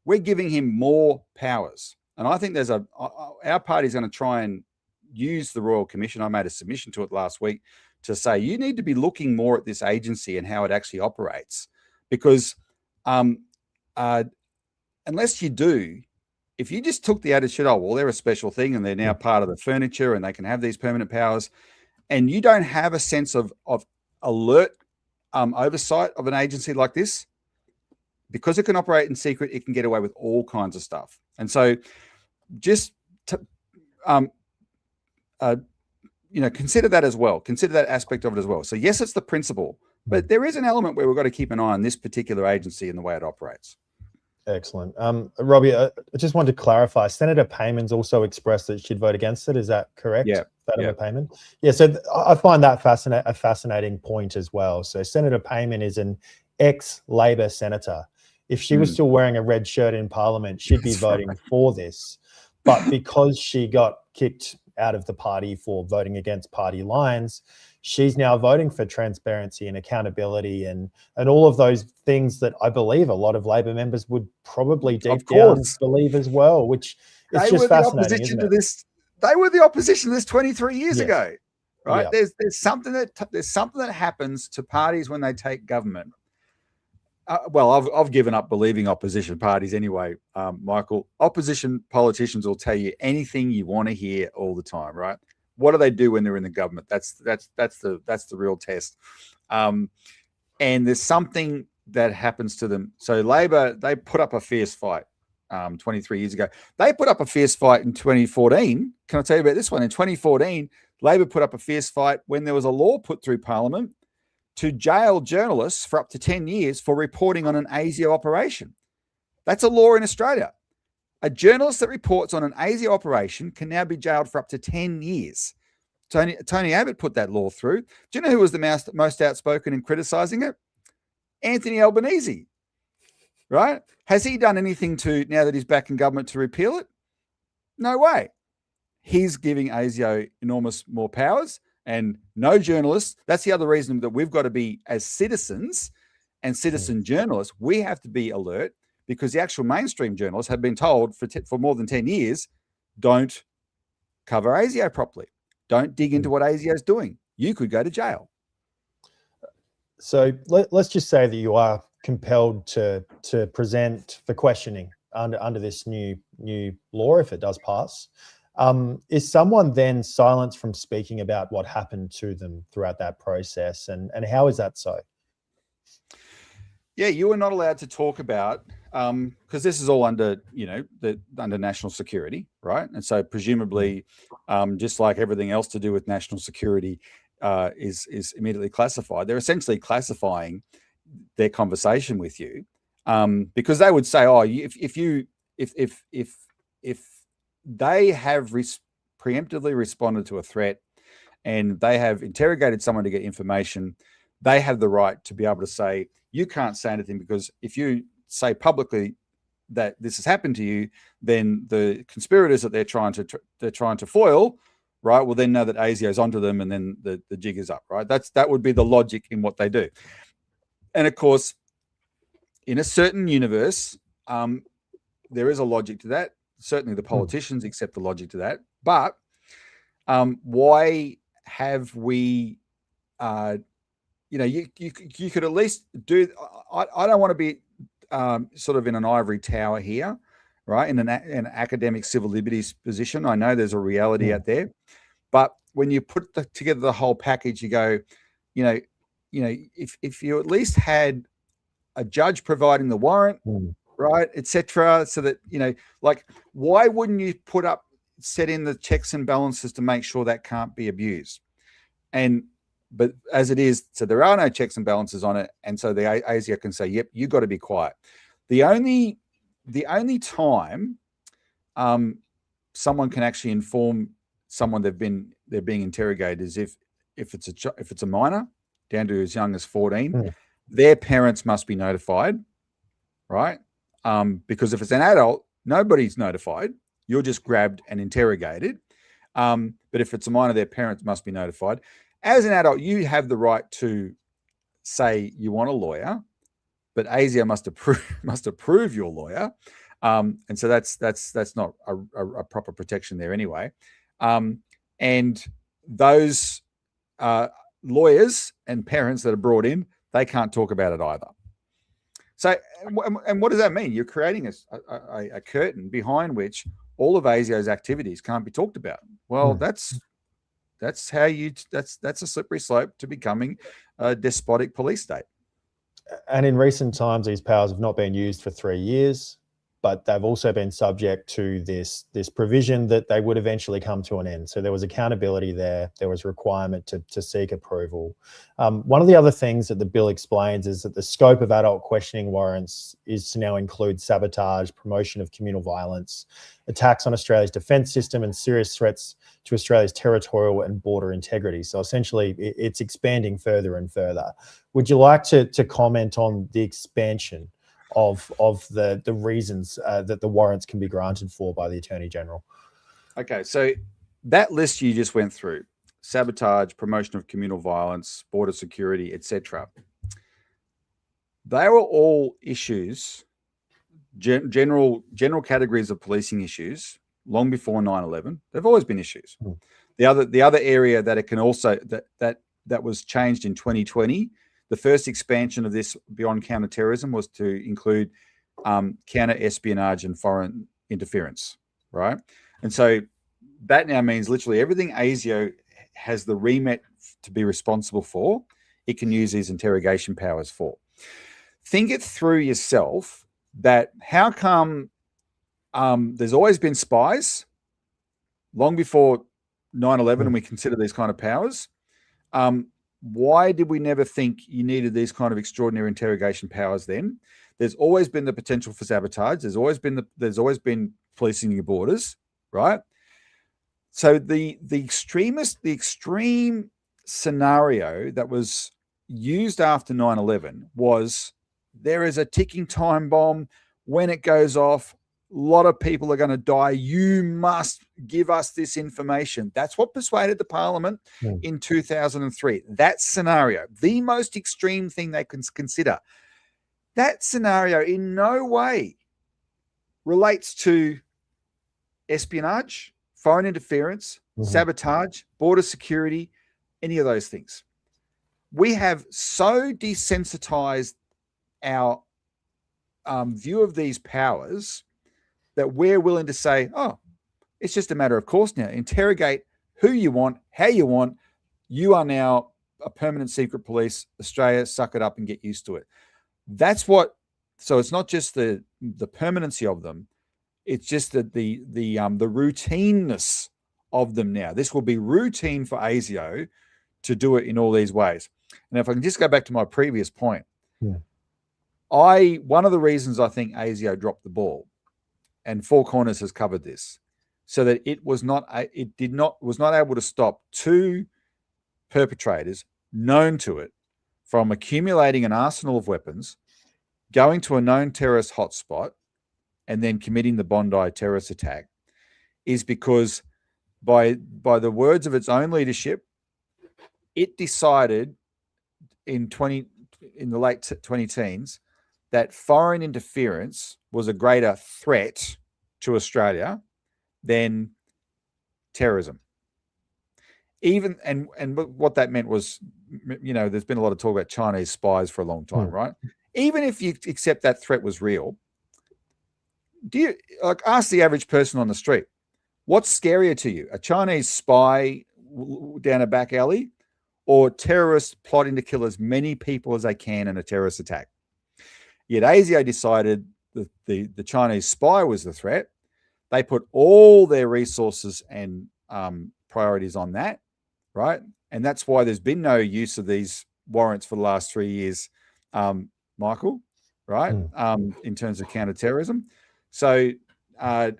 we're giving him more powers. And I think our party is going to try and use the Royal Commission. I made a submission to it last week to say, you need to be looking more at this agency and how it actually operates. Because unless you do, if you just took the attitude, oh, well, they're a special thing and they're now part of the furniture and they can have these permanent powers, and you don't have a sense of alert oversight of an agency like this, because it can operate in secret, it can get away with all kinds of stuff. And so just consider that as well. Consider that aspect of it as well. So yes, it's the principle, But there is an element where we've got to keep an eye on this particular agency and the way it operates. Excellent. Robbie, I just wanted to clarify. Senator Payman's also expressed that she'd vote against it. Is that correct? Yeah. Fatima Payman? Yeah. So I find that a fascinating point as well. So Senator Payman is an ex-Labor senator. If she was still wearing a red shirt in Parliament, she'd be voting for this. But because she got kicked out of the party for voting against party lines, she's now voting for transparency and accountability and all of those things that I believe a lot of Labor members would probably deep down believe as well, which is just fascinating, isn't it? They were the opposition to this 23 years ago, right? Yeah. There's something that happens to parties when they take government. Well, I've given up believing opposition parties anyway, Michael. Opposition politicians will tell you anything you want to hear all the time, right? What do they do when they're in the government? That's the real test. And there's something that happens to them. So Labor, they put up a fierce fight 23 years ago. They put up a fierce fight in 2014. Can I tell you about this one? In 2014, Labor put up a fierce fight when there was a law put through Parliament to jail journalists for up to 10 years for reporting on an ASIO operation. That's a law in Australia. A journalist that reports on an ASIO operation can now be jailed for up to 10 years. Tony Abbott put that law through. Do you know who was the most outspoken in criticising it? Anthony Albanese, right? Has he done anything to, now that he's back in government, to repeal it? No way. He's giving ASIO enormous more powers. And no journalists, that's the other reason that we've got to be, as citizens and citizen journalists, we have to be alert, because the actual mainstream journalists have been told for more than 10 years, don't cover ASIO properly. Don't dig into what ASIO is doing. You could go to jail. So let's just say that you are compelled to present for questioning under this new law, if it does pass. Is someone then silenced from speaking about what happened to them throughout that process? And how is that so? Yeah, you are not allowed to talk about, because this is all under, under national security, right? And so presumably, just like everything else to do with national security is immediately classified. They're essentially classifying their conversation with you, because they would say, oh, if they have preemptively responded to a threat and they have interrogated someone to get information, they have the right to be able to say, you can't say anything, because if you say publicly that this has happened to you, then the conspirators that they're trying to foil, right, will then know that ASIO is onto them, and then the jig is up, right? That would be the logic in what they do. And of course, in a certain universe, there is a logic to that. Certainly the politicians accept the logic to that. But why have we, you could at least do, I don't want to be sort of in an ivory tower here, right? In an academic civil liberties position. I know there's a reality out there, but when you put together the whole package, you go, if you at least had a judge providing the warrant, right, etc., so that, why wouldn't you set in the checks and balances to make sure that can't be abused? But as it is, so there are no checks and balances on it, and so the ASIO can say, yep, you got to be quiet. The only time someone can actually inform someone they're being interrogated is if it's a minor down to as young as 14, their parents must be notified, right? Because if it's an adult, nobody's notified. You're just grabbed and interrogated. But if it's a minor, their parents must be notified. As an adult, you have the right to say you want a lawyer, but ASIO must approve your lawyer, and so that's not a proper protection there anyway. And those lawyers and parents that are brought in, they can't talk about it either. So, and what does that mean? You're creating a curtain behind which all of ASIO's activities can't be talked about. Well, that's a slippery slope to becoming a despotic police state. And in recent times, these powers have not been used for 3 years, but they've also been subject to this provision that they would eventually come to an end. So there was accountability there. There was requirement to seek approval. One of the other things that the bill explains is that the scope of adult questioning warrants is to now include sabotage, promotion of communal violence, attacks on Australia's defence system, and serious threats to Australia's territorial and border integrity. So essentially, it's expanding further and further. Would you like to comment on the expansion of the reasons that the warrants can be granted for by the Attorney General? Okay, so that list you just went through, sabotage, promotion of communal violence, border security, etc. They were all issues, general categories of policing issues long before 9/11. They've always been issues. The other area that it can also that was changed in 2020, the first expansion of this beyond counterterrorism was to include counter-espionage and foreign interference, right? And so that now means literally everything ASIO has the remit to be responsible for, it can use these interrogation powers for. Think it through yourself, that how come there's always been spies long before 9/11 and we consider these kind of powers. Why did we never think you needed these kind of extraordinary interrogation powers then? There's always been the potential for sabotage. There's always been policing your borders, right? So the extreme scenario that was used after 9/11 was, there is a ticking time bomb. When it goes off, a lot of people are going to die. You must give us this information. That's what persuaded the Parliament in 2003. That scenario, the most extreme thing they can consider. That scenario in no way relates to espionage, foreign interference, sabotage, border security, any of those things. We have so desensitized our view of these powers that we're willing to say, oh, it's just a matter of course now. Interrogate who you want, how you want. You are now a permanent secret police. Australia, suck it up and get used to it. That's what. So it's not just the permanency of them. It's just that the routineness of them now. This will be routine for ASIO to do it in all these ways. And if I can just go back to my previous point, one of the reasons I think ASIO dropped the ball, and Four Corners has covered this, so that it was not able to stop two perpetrators known to it from accumulating an arsenal of weapons, going to a known terrorist hotspot, and then committing the Bondi terrorist attack, is because by the words of its own leadership, it decided in the late 2010s that foreign interference was a greater threat to Australia than terrorism. And what that meant was, there's been a lot of talk about Chinese spies for a long time, right? Even if you accept that threat was real, do you ask the average person on the street, what's scarier to you, a Chinese spy down a back alley, or terrorists plotting to kill as many people as they can in a terrorist attack? Yet ASIO decided that the Chinese spy was the threat. They put all their resources and priorities on that, right? And that's why there's been no use of these warrants for the last 3 years, Michael, right? In terms of counterterrorism. So, and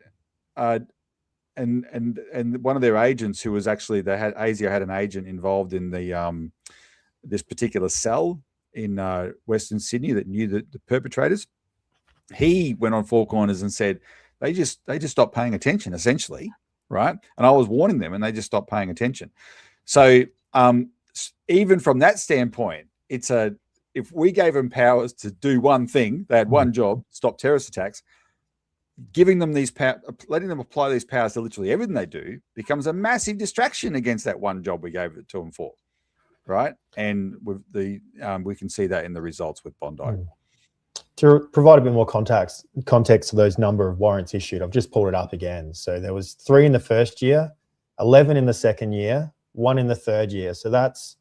one of their agents, who was actually, ASIO had an agent involved in the this particular cell in Western Sydney that knew the perpetrators. He went on Four Corners and said they just stopped paying attention, essentially, right? And I was warning them, and they just stopped paying attention. So even from that standpoint, if we gave them powers to do one thing, they had one job, stop terrorist attacks. Giving them these letting them apply these powers to literally everything they do becomes a massive distraction against that one job we gave it to them for, right? And with we can see that in the results with Bondi. To provide a bit more context to those number of warrants issued, I've just pulled it up again. So there was 3 in the first year, 11 in the second year, 1 in the third year. So that's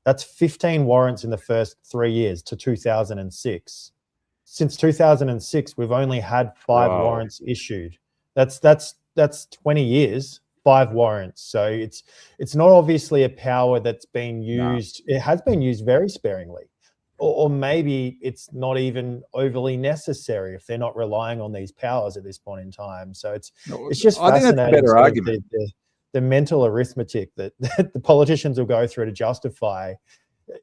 15 warrants in the first 3 years to 2006. since 2006, we've only had 5 Wow. warrants issued. That's 20 years, 5 warrants. So it's not obviously a power that's been used. No. It has been used very sparingly, or maybe it's not even overly necessary if they're not relying on these powers at this point in time. So it's just fascinating, sort of the mental arithmetic that the politicians will go through to justify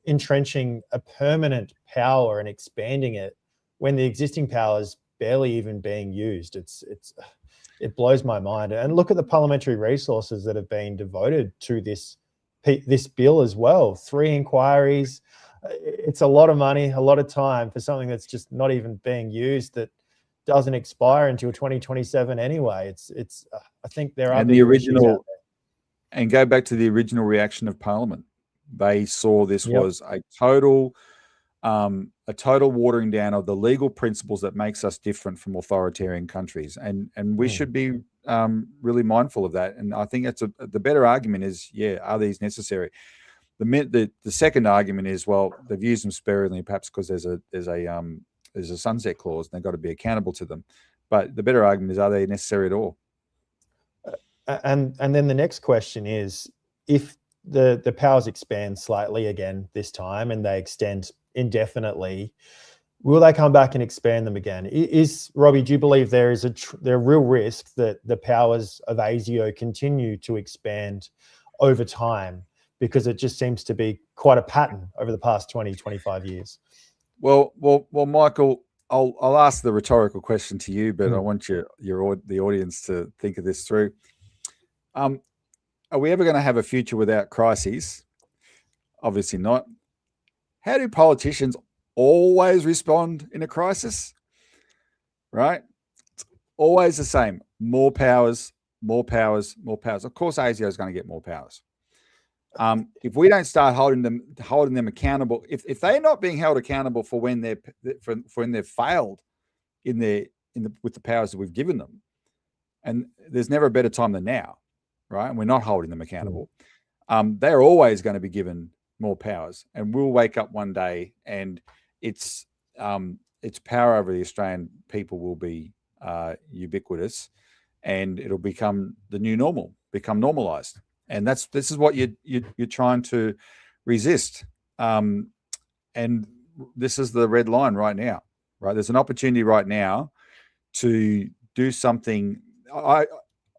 entrenching a permanent power and expanding it when the existing power is barely even being used. It blows my mind. And look at the parliamentary resources that have been devoted to this bill as well. 3 inquiries. It's a lot of money, a lot of time for something that's just not even being used, that doesn't expire until 2027 anyway. It's I think there are the original, and go back to the original reaction of Parliament. They saw this was a total watering down of the legal principles that makes us different from authoritarian countries, and we should be really mindful of that. And I think that's the better argument is, are these necessary? The second argument is, well, they've used them sparingly, perhaps because there's a sunset clause and they've got to be accountable to them. But the better argument is, are they necessary at all? And then the next question is, if the powers expand slightly again this time and they extend indefinitely, will they come back and expand them again? Robbie, do you believe there is a real risk that the powers of ASIO continue to expand over time, because it just seems to be quite a pattern over the past 20, 25 years? Well, Michael, I'll ask the rhetorical question to you, but I want the audience to think of this through. Are we ever going to have a future without crises? Obviously not. How do politicians always respond in a crisis? Right? It's always the same. More powers, more powers, more powers. Of course, ASIO is going to get more powers. If we don't start holding them accountable, if they're not being held accountable for when they've failed with the powers that we've given them, and there's never a better time than now, right? And we're not holding them accountable. They're always going to be given more powers, and we'll wake up one day and its power over the Australian people will be ubiquitous, and it'll become the new normal, become normalized. And this is what you're trying to resist. And this is the red line right now, right? There's an opportunity right now to do something.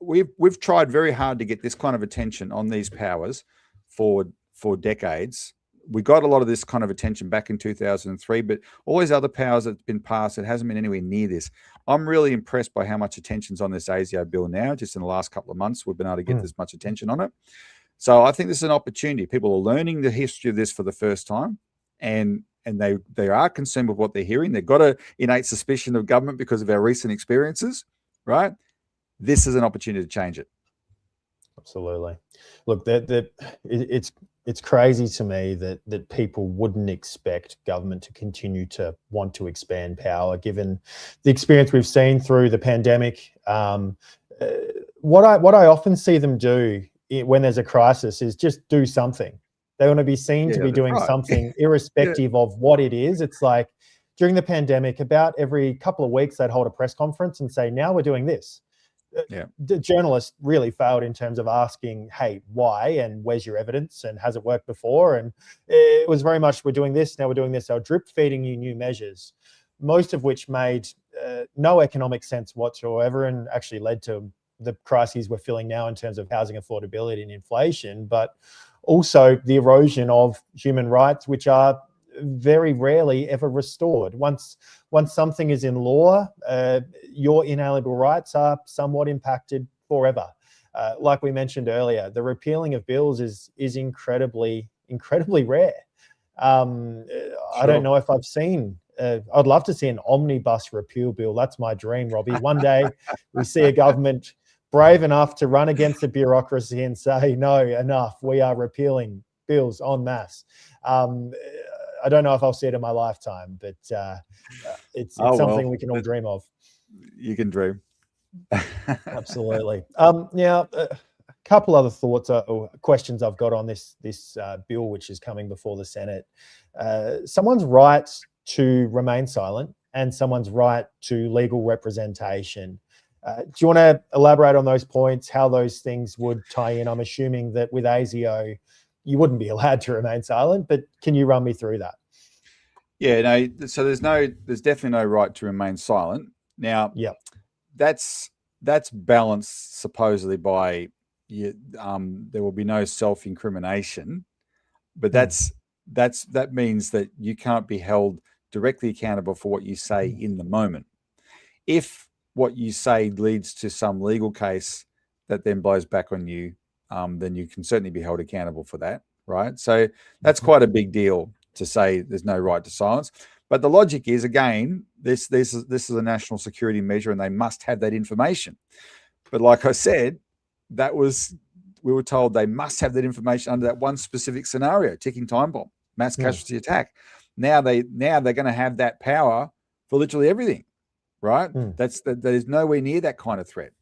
We've tried very hard to get this kind of attention on these powers for decades. We got a lot of this kind of attention back in 2003, but all these other powers that have been passed, it hasn't been anywhere near this. I'm really impressed by how much attention's on this ASIO bill now. Just in the last couple of months, we've been able to get this much attention on it. So I think this is an opportunity. People are learning the history of this for the first time, and they are concerned with what they're hearing. They've got an innate suspicion of government because of our recent experiences, right? This is an opportunity to change it. Absolutely. Look, it's crazy to me that people wouldn't expect government to continue to want to expand power, given the experience we've seen through the pandemic. What I often see them do when there's a crisis is just do something. They want to be seen to be doing something, irrespective of what it is. It's like during the pandemic, about every couple of weeks, they'd hold a press conference and say, now we're doing this. The journalists really failed in terms of asking, hey, why, and where's your evidence, and has it worked before? And it was very much, we're doing this, now we're doing this. They're drip feeding you new measures, most of which made no economic sense whatsoever, and actually led to the crises we're feeling now in terms of housing affordability and inflation, but also the erosion of human rights, which are very rarely ever restored. Once something is in law, your inalienable rights are somewhat impacted forever. Like we mentioned earlier, the repealing of bills is incredibly rare. I don't know if I've seen. I'd love to see an omnibus repeal bill. That's my dream, Robbie. One day we see a government brave enough to run against the bureaucracy and say, no, enough. We are repealing bills en masse. I don't know if I'll see it in my lifetime, but it's something we can all dream of. You can dream. Absolutely. Now, a couple other thoughts or questions I've got on this bill, which is coming before the Senate. Someone's right to remain silent and someone's right to legal representation. Do you want to elaborate on those points, how those things would tie in? I'm assuming that with ASIO, you wouldn't be allowed to remain silent, but can you run me through that? Yeah, no. So there's definitely no right to remain silent. Now, Yep. that's balanced supposedly by there will be no self-incrimination, but that means that you can't be held directly accountable for what you say in the moment. If what you say leads to some legal case that then blows back on you, then you can certainly be held accountable for that, right? So that's quite a big deal to say there's no right to silence. But the logic is, again, this is a national security measure, and they must have that information. But like I said, we were told they must have that information under that one specific scenario: ticking time bomb, mass casualty attack. Now they're going to have that power for literally everything, right? That is nowhere near that kind of threat.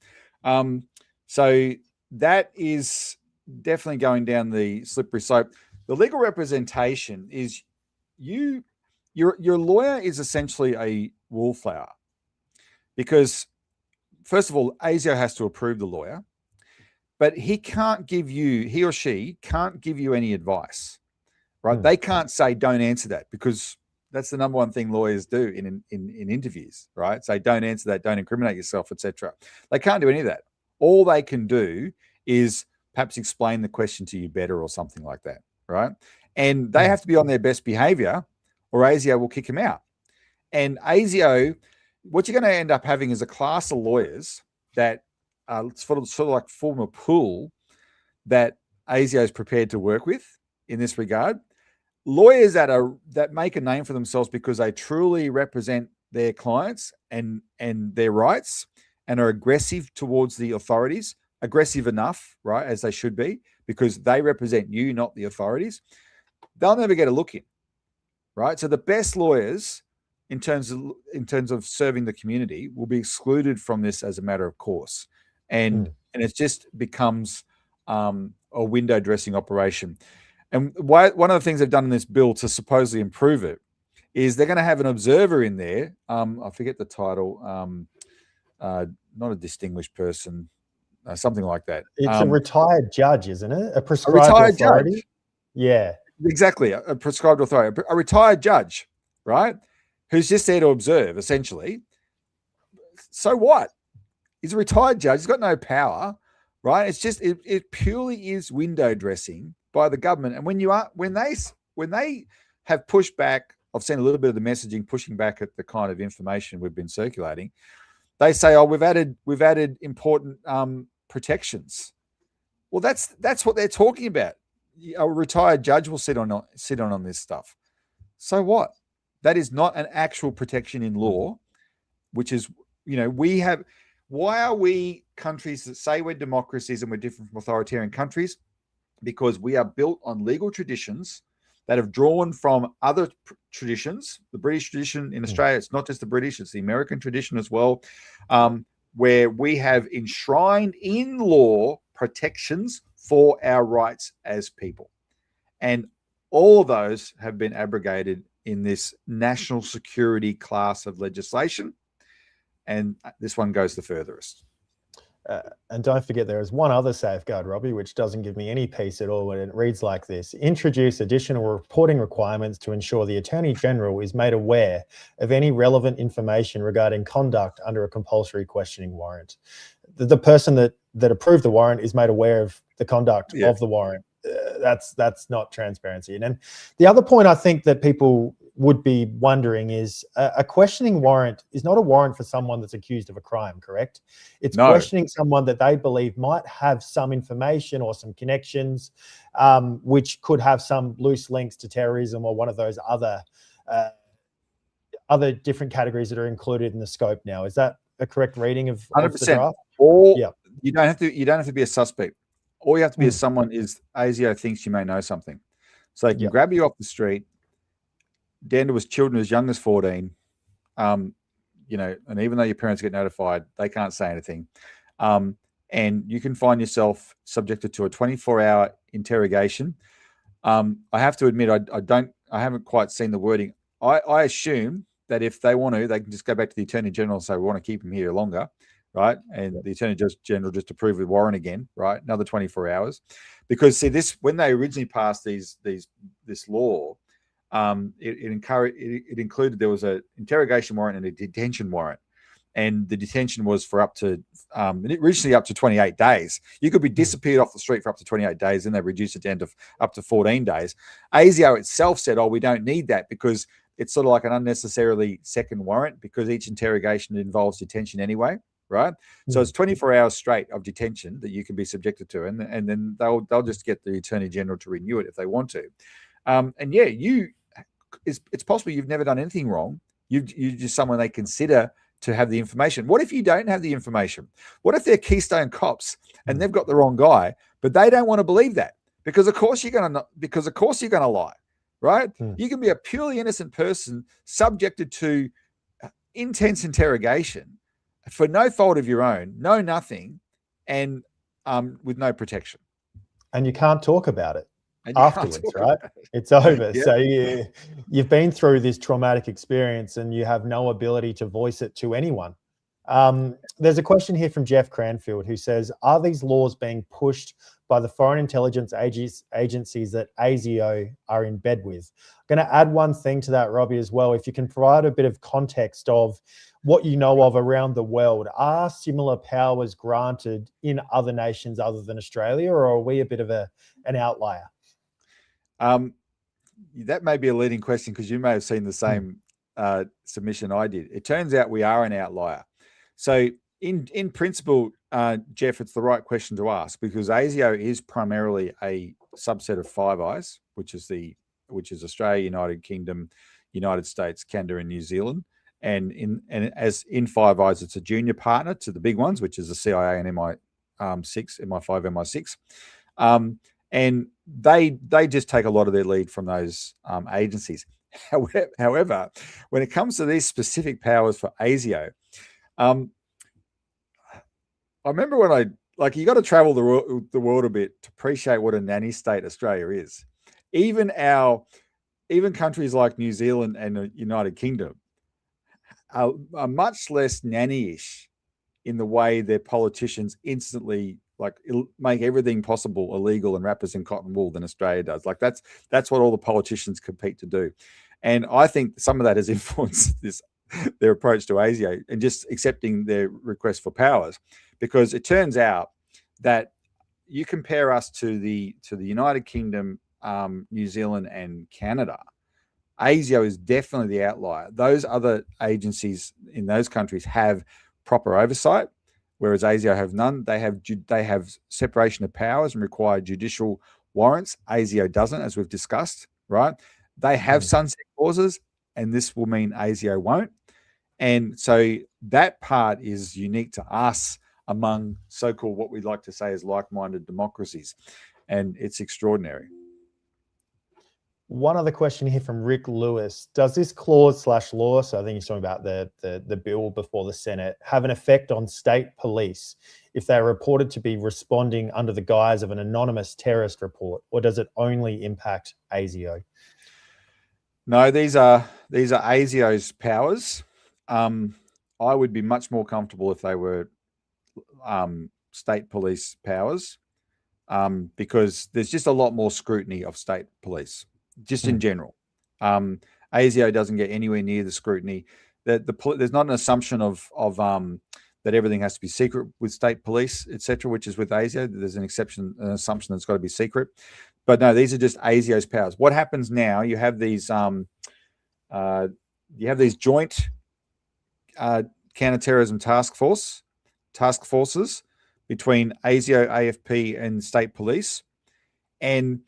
So that is definitely going down the slippery slope. The legal representation is your lawyer is essentially a wallflower, because first of all, ASIO has to approve the lawyer, but he or she can't give you any advice, right? They can't say, don't answer that, because that's the number one thing lawyers do in interviews, right? Say, don't answer that, don't incriminate yourself, etc. They can't do any of that. All they can do is perhaps explain the question to you better or something like that, right? And they have to be on their best behavior, or ASIO will kick them out. And ASIO, what you're going to end up having is a class of lawyers that sort of like form a pool that ASIO is prepared to work with in this regard. Lawyers that make a name for themselves because they truly represent their clients and their rights, and are aggressive towards the authorities, aggressive enough, right, as they should be, because they represent you, not the authorities. They'll never get a look in, right? So the best lawyers, in terms of serving the community, will be excluded from this as a matter of course, and it just becomes a window dressing operation. And one of the things they've done in this bill to supposedly improve it is they're going to have an observer in there. I forget the title. Not a distinguished person, something like that. It's a retired judge, isn't it? A prescribed retired authority. Judge. Yeah, exactly. A prescribed authority, a retired judge, right? Who's just there to observe, essentially. So what? He's a retired judge. He's got no power, right? It's just it purely is window dressing by the government. And when they have pushed back, I've seen a little bit of the messaging pushing back at the kind of information we've been circulating. They say, "Oh, we've added important protections." Well, that's what they're talking about. A retired judge will sit on this stuff. So what? That is not an actual protection in law, which is, we have. Why are we countries that say we're democracies and we're different from authoritarian countries? Because we are built on legal traditions that have drawn from other traditions. The British tradition in Australia, it's not just the British, it's the American tradition as well, where we have enshrined in law protections for our rights as people. And all of those have been abrogated in this national security class of legislation. And this one goes the furthest. And don't forget, there is one other safeguard, Robbie, which doesn't give me any peace at all. And it reads like this: introduce additional reporting requirements to ensure the Attorney General is made aware of any relevant information regarding conduct under a compulsory questioning warrant. The person that approved the warrant is made aware of the conduct of the warrant. That's not transparency. And the other point I think that people would be wondering is a questioning warrant is not a warrant for someone that's accused of a crime, correct? It's questioning someone that they believe might have some information or some connections, which could have some loose links to terrorism or one of those other different categories that are included in the scope now. Is that a correct reading of 100%. The draft? You don't have to be a suspect. All you have to be as someone is ASIO thinks you may know something. So they can grab you off the street, down to children as young as 14, and even though your parents get notified, they can't say anything. And you can find yourself subjected to a 24-hour interrogation. I have to admit, I haven't quite seen the wording. I assume that if they want to, they can just go back to the Attorney General and say, we want to keep him here longer, right? And the Attorney General just approve the warrant again, right? Another 24 hours. Because see, this, when they originally passed this law, it included, there was an interrogation warrant and a detention warrant. And the detention was for up to, originally up to 28 days. You could be disappeared off the street for up to 28 days, and they reduced it down to up to 14 days. ASIO itself said, oh, we don't need that because it's sort of like an unnecessarily second warrant, because each interrogation involves detention anyway, right? So it's 24 hours straight of detention that you can be subjected to, and then they'll just get the Attorney General to renew it if they want to. And yeah, it's possible you've never done anything wrong. You're just someone they consider to have the information. What if you don't have the information? What if they're Keystone cops and they've got the wrong guy, but they don't want to believe that? Because of course you're going to lie, right? You can be a purely innocent person subjected to intense interrogation for no fault of your own, no nothing, and with no protection. And you can't talk about it afterwards, right? It's over. Yeah. So you've been through this traumatic experience and you have no ability to voice it to anyone. There's a question here from Jeff Cranfield who says, are these laws being pushed by the foreign intelligence agencies that ASIO are in bed with? I'm going to add one thing to that, Robbie, as well. If you can provide a bit of context of what you know of around the world, are similar powers granted in other nations other than Australia, or are we a bit of an outlier? That may be a leading question, because you may have seen the same submission I did. It turns out we are an outlier. So in principle, Jeff, it's the right question to ask, because ASIO is primarily a subset of Five Eyes, which is Australia, United Kingdom, United States, Canada, and New Zealand. And as in Five Eyes, it's a junior partner to the big ones, which is the CIA and MI5, MI6. And they just take a lot of their lead from those agencies. However, when it comes to these specific powers for ASIO, I remember when you got to travel the world a bit to appreciate what a nanny state Australia is. Even countries like New Zealand and the United Kingdom are much less nanny-ish in the way their politicians instantly make everything possible illegal and wrap us in cotton wool than Australia does. That's what all the politicians compete to do. And I think some of that has influenced their approach to ASIO and just accepting their request for powers, because it turns out that you compare us to the United Kingdom, New Zealand, and Canada, ASIO is definitely the outlier. Those other agencies in those countries have proper oversight, whereas ASIO have none. They have separation of powers and require judicial warrants. ASIO doesn't, as we've discussed, right? They have sunset clauses, and this will mean ASIO won't. And so that part is unique to us among so-called what we'd like to say is like-minded democracies, and it's extraordinary. One other question here from Rick Lewis. Does this clause/law, so I think he's talking about the bill before the Senate, have an effect on state police if they're reported to be responding under the guise of an anonymous terrorist report, or does it only impact ASIO? No, these are ASIO's powers. I would be much more comfortable if they were state police powers, because there's just a lot more scrutiny of state police. Just in general, ASIO doesn't get anywhere near the scrutiny. There's not an assumption of that everything has to be secret with state police, etc., which is with ASIO. There's an assumption that it's got to be secret. But no, these are just ASIO's powers. What happens now? You have these joint counterterrorism task forces between ASIO, AFP, and state police, and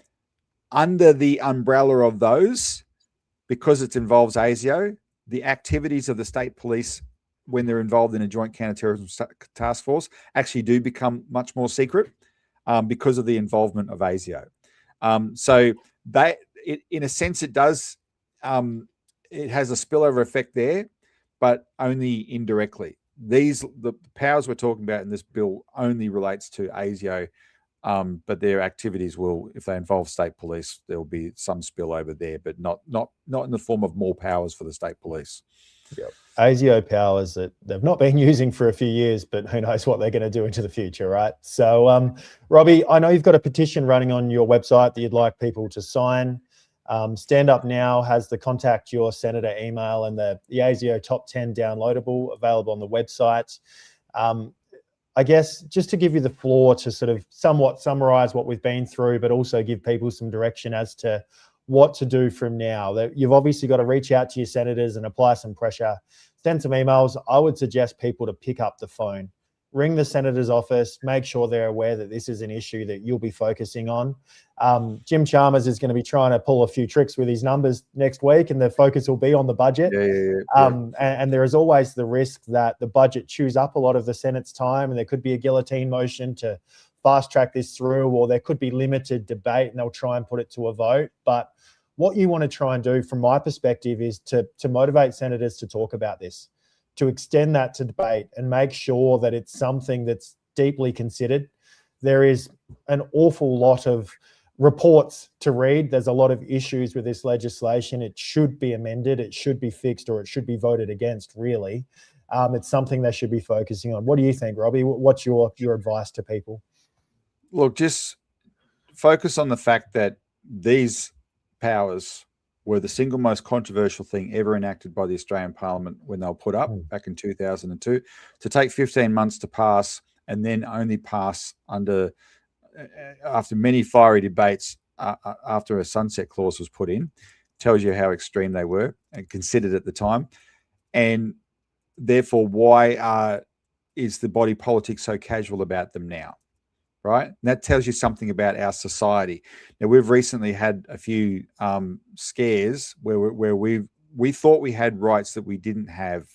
under the umbrella of those, because it involves ASIO, the activities of the state police when they're involved in a joint counterterrorism task force actually do become much more secret because of the involvement of ASIO. So in a sense, it does. It has a spillover effect there, but only indirectly. The powers we're talking about in this bill only relates to ASIO. But their activities will, if they involve state police, there will be some spillover there, but not in the form of more powers for the state police. Yep. ASIO powers that they've not been using for a few years, but who knows what they're going to do into the future, right? So, Robbie, I know you've got a petition running on your website that you'd like people to sign. Stand Up Now has the contact your senator email and the ASIO top 10 downloadable available on the website. I guess just to give you the floor to sort of somewhat summarize what we've been through, but also give people some direction as to what to do from now. That you've obviously got to reach out to your senators and apply some pressure, send some emails. I would suggest people to pick up the phone, ring the senator's office, make sure they're aware that this is an issue that you'll be focusing on. Jim Chalmers is going to be trying to pull a few tricks with his numbers next week, and the focus will be on the budget. And there is always the risk that the budget chews up a lot of the Senate's time, and there could be a guillotine motion to fast track this through, or there could be limited debate and they'll try and put it to a vote. But what you want to try and do, from my perspective, is to motivate senators to talk about this, to extend that to debate and make sure that it's something that's deeply considered. There is an awful lot of reports to read. There's a lot of issues with this legislation. It should be amended, it should be fixed, or it should be voted against, really. It's something they should be focusing on. What do you think, Robbie? What's your advice to people? Look, just focus on the fact that these powers were the single most controversial thing ever enacted by the Australian Parliament when they were put up back in 2002. To take 15 months to pass and then only pass after many fiery debates after a sunset clause was put in, tells you how extreme they were and considered at the time. And therefore, why is the body politic so casual about them now? Right? And that tells you something about our society. Now, we've recently had a few scares where we thought we had rights that we didn't have,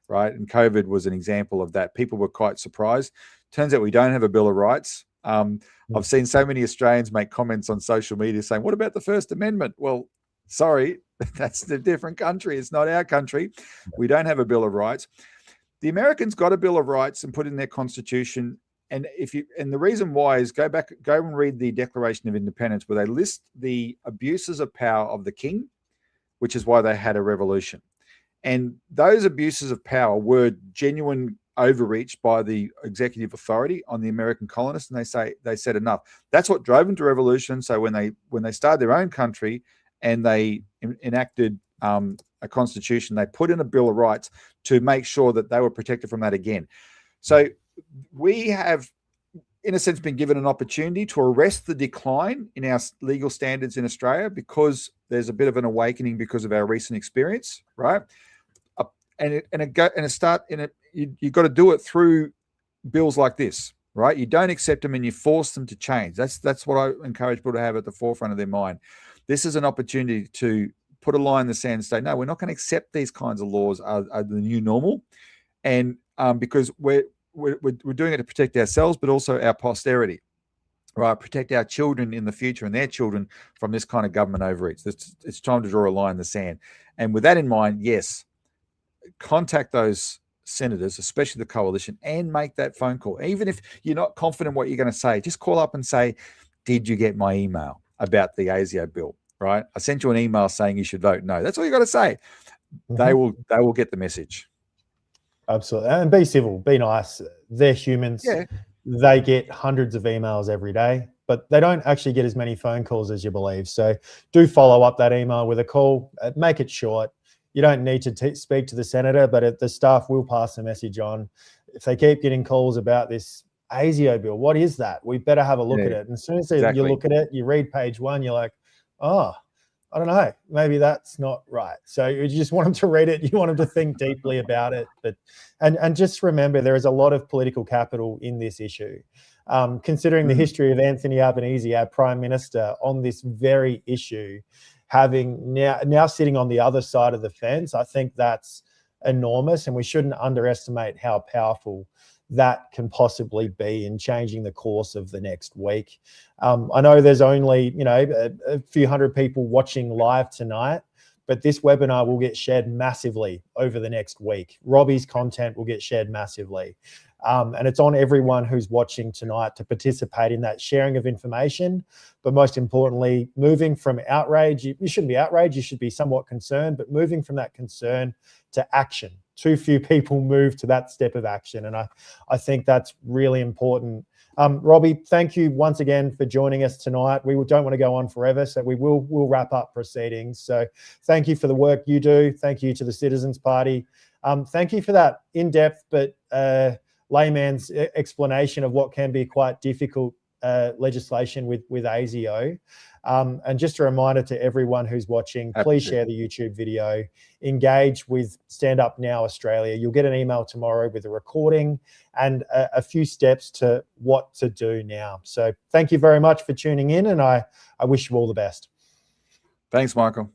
right? And COVID was an example of that. People were quite surprised. Turns out we don't have a Bill of Rights. I've seen so many Australians make comments on social media saying, what about the First Amendment? Well, sorry, that's a different country. It's not our country. We don't have a Bill of Rights. The Americans got a Bill of Rights and put in their constitution. And the reason why is go and read the Declaration of Independence, where they list the abuses of power of the king, which is why they had a revolution. And those abuses of power were genuine overreach by the executive authority on the American colonists, and they said enough. That's what drove them to revolution. So when they started their own country and they enacted a constitution, they put in a Bill of Rights to make sure that they were protected from that again. So we have, in a sense, been given an opportunity to arrest the decline in our legal standards in Australia, because there's a bit of an awakening because of our recent experience, right? You've got to do it through bills like this, right? You don't accept them and you force them to change. That's what I encourage people to have at the forefront of their mind. This is an opportunity to put a line in the sand and say, no, we're not going to accept these kinds of laws are the new normal, and because we're doing it to protect ourselves, but also our posterity, right? Protect our children in the future and their children from this kind of government overreach. It's time to draw a line in the sand. And with that in mind, yes, contact those senators, especially the coalition, and make that phone call. Even if you're not confident what you're going to say, just call up and say, did you get my email about the ASIO bill, right? I sent you an email saying you should vote no. That's all you got to say. They will get the message. Absolutely. And be civil, be nice. They're humans. Yeah. They get hundreds of emails every day, but they don't actually get as many phone calls as you believe. So do follow up that email with a call. Make it short. You don't need to speak to the senator, but the staff will pass the message on. If they keep getting calls about this ASIO bill, what is that? We better have a look at it. And as soon as you look at it, you read page 1, you're like, oh, I don't know, maybe that's not right. So you just want them to read it. You want them to think deeply about it. And just remember, there is a lot of political capital in this issue. Considering the history of Anthony Albanese, our Prime Minister, on this very issue, having now sitting on the other side of the fence, I think that's enormous, and we shouldn't underestimate how powerful that can possibly be in changing the course of the next week. I know there's only, a few hundred people watching live tonight, but this webinar will get shared massively over the next week. Robbie's content will get shared massively. And it's on everyone who's watching tonight to participate in that sharing of information. But most importantly, moving from outrage, you shouldn't be outraged, you should be somewhat concerned, but moving from that concern to action. Too few people move to that step of action. And I think that's really important. Robbie, thank you once again for joining us tonight. We don't want to go on forever, so we'll wrap up proceedings. So thank you for the work you do. Thank you to the Citizens Party. Thank you for that in-depth but layman's explanation of what can be quite difficult legislation with ASIO. And just a reminder to everyone who's watching, please share the YouTube video, engage with Stand Up Now Australia. You'll get an email tomorrow with a recording and a few steps to what to do now. So thank you very much for tuning in, and I wish you all the best. Thanks, Michael.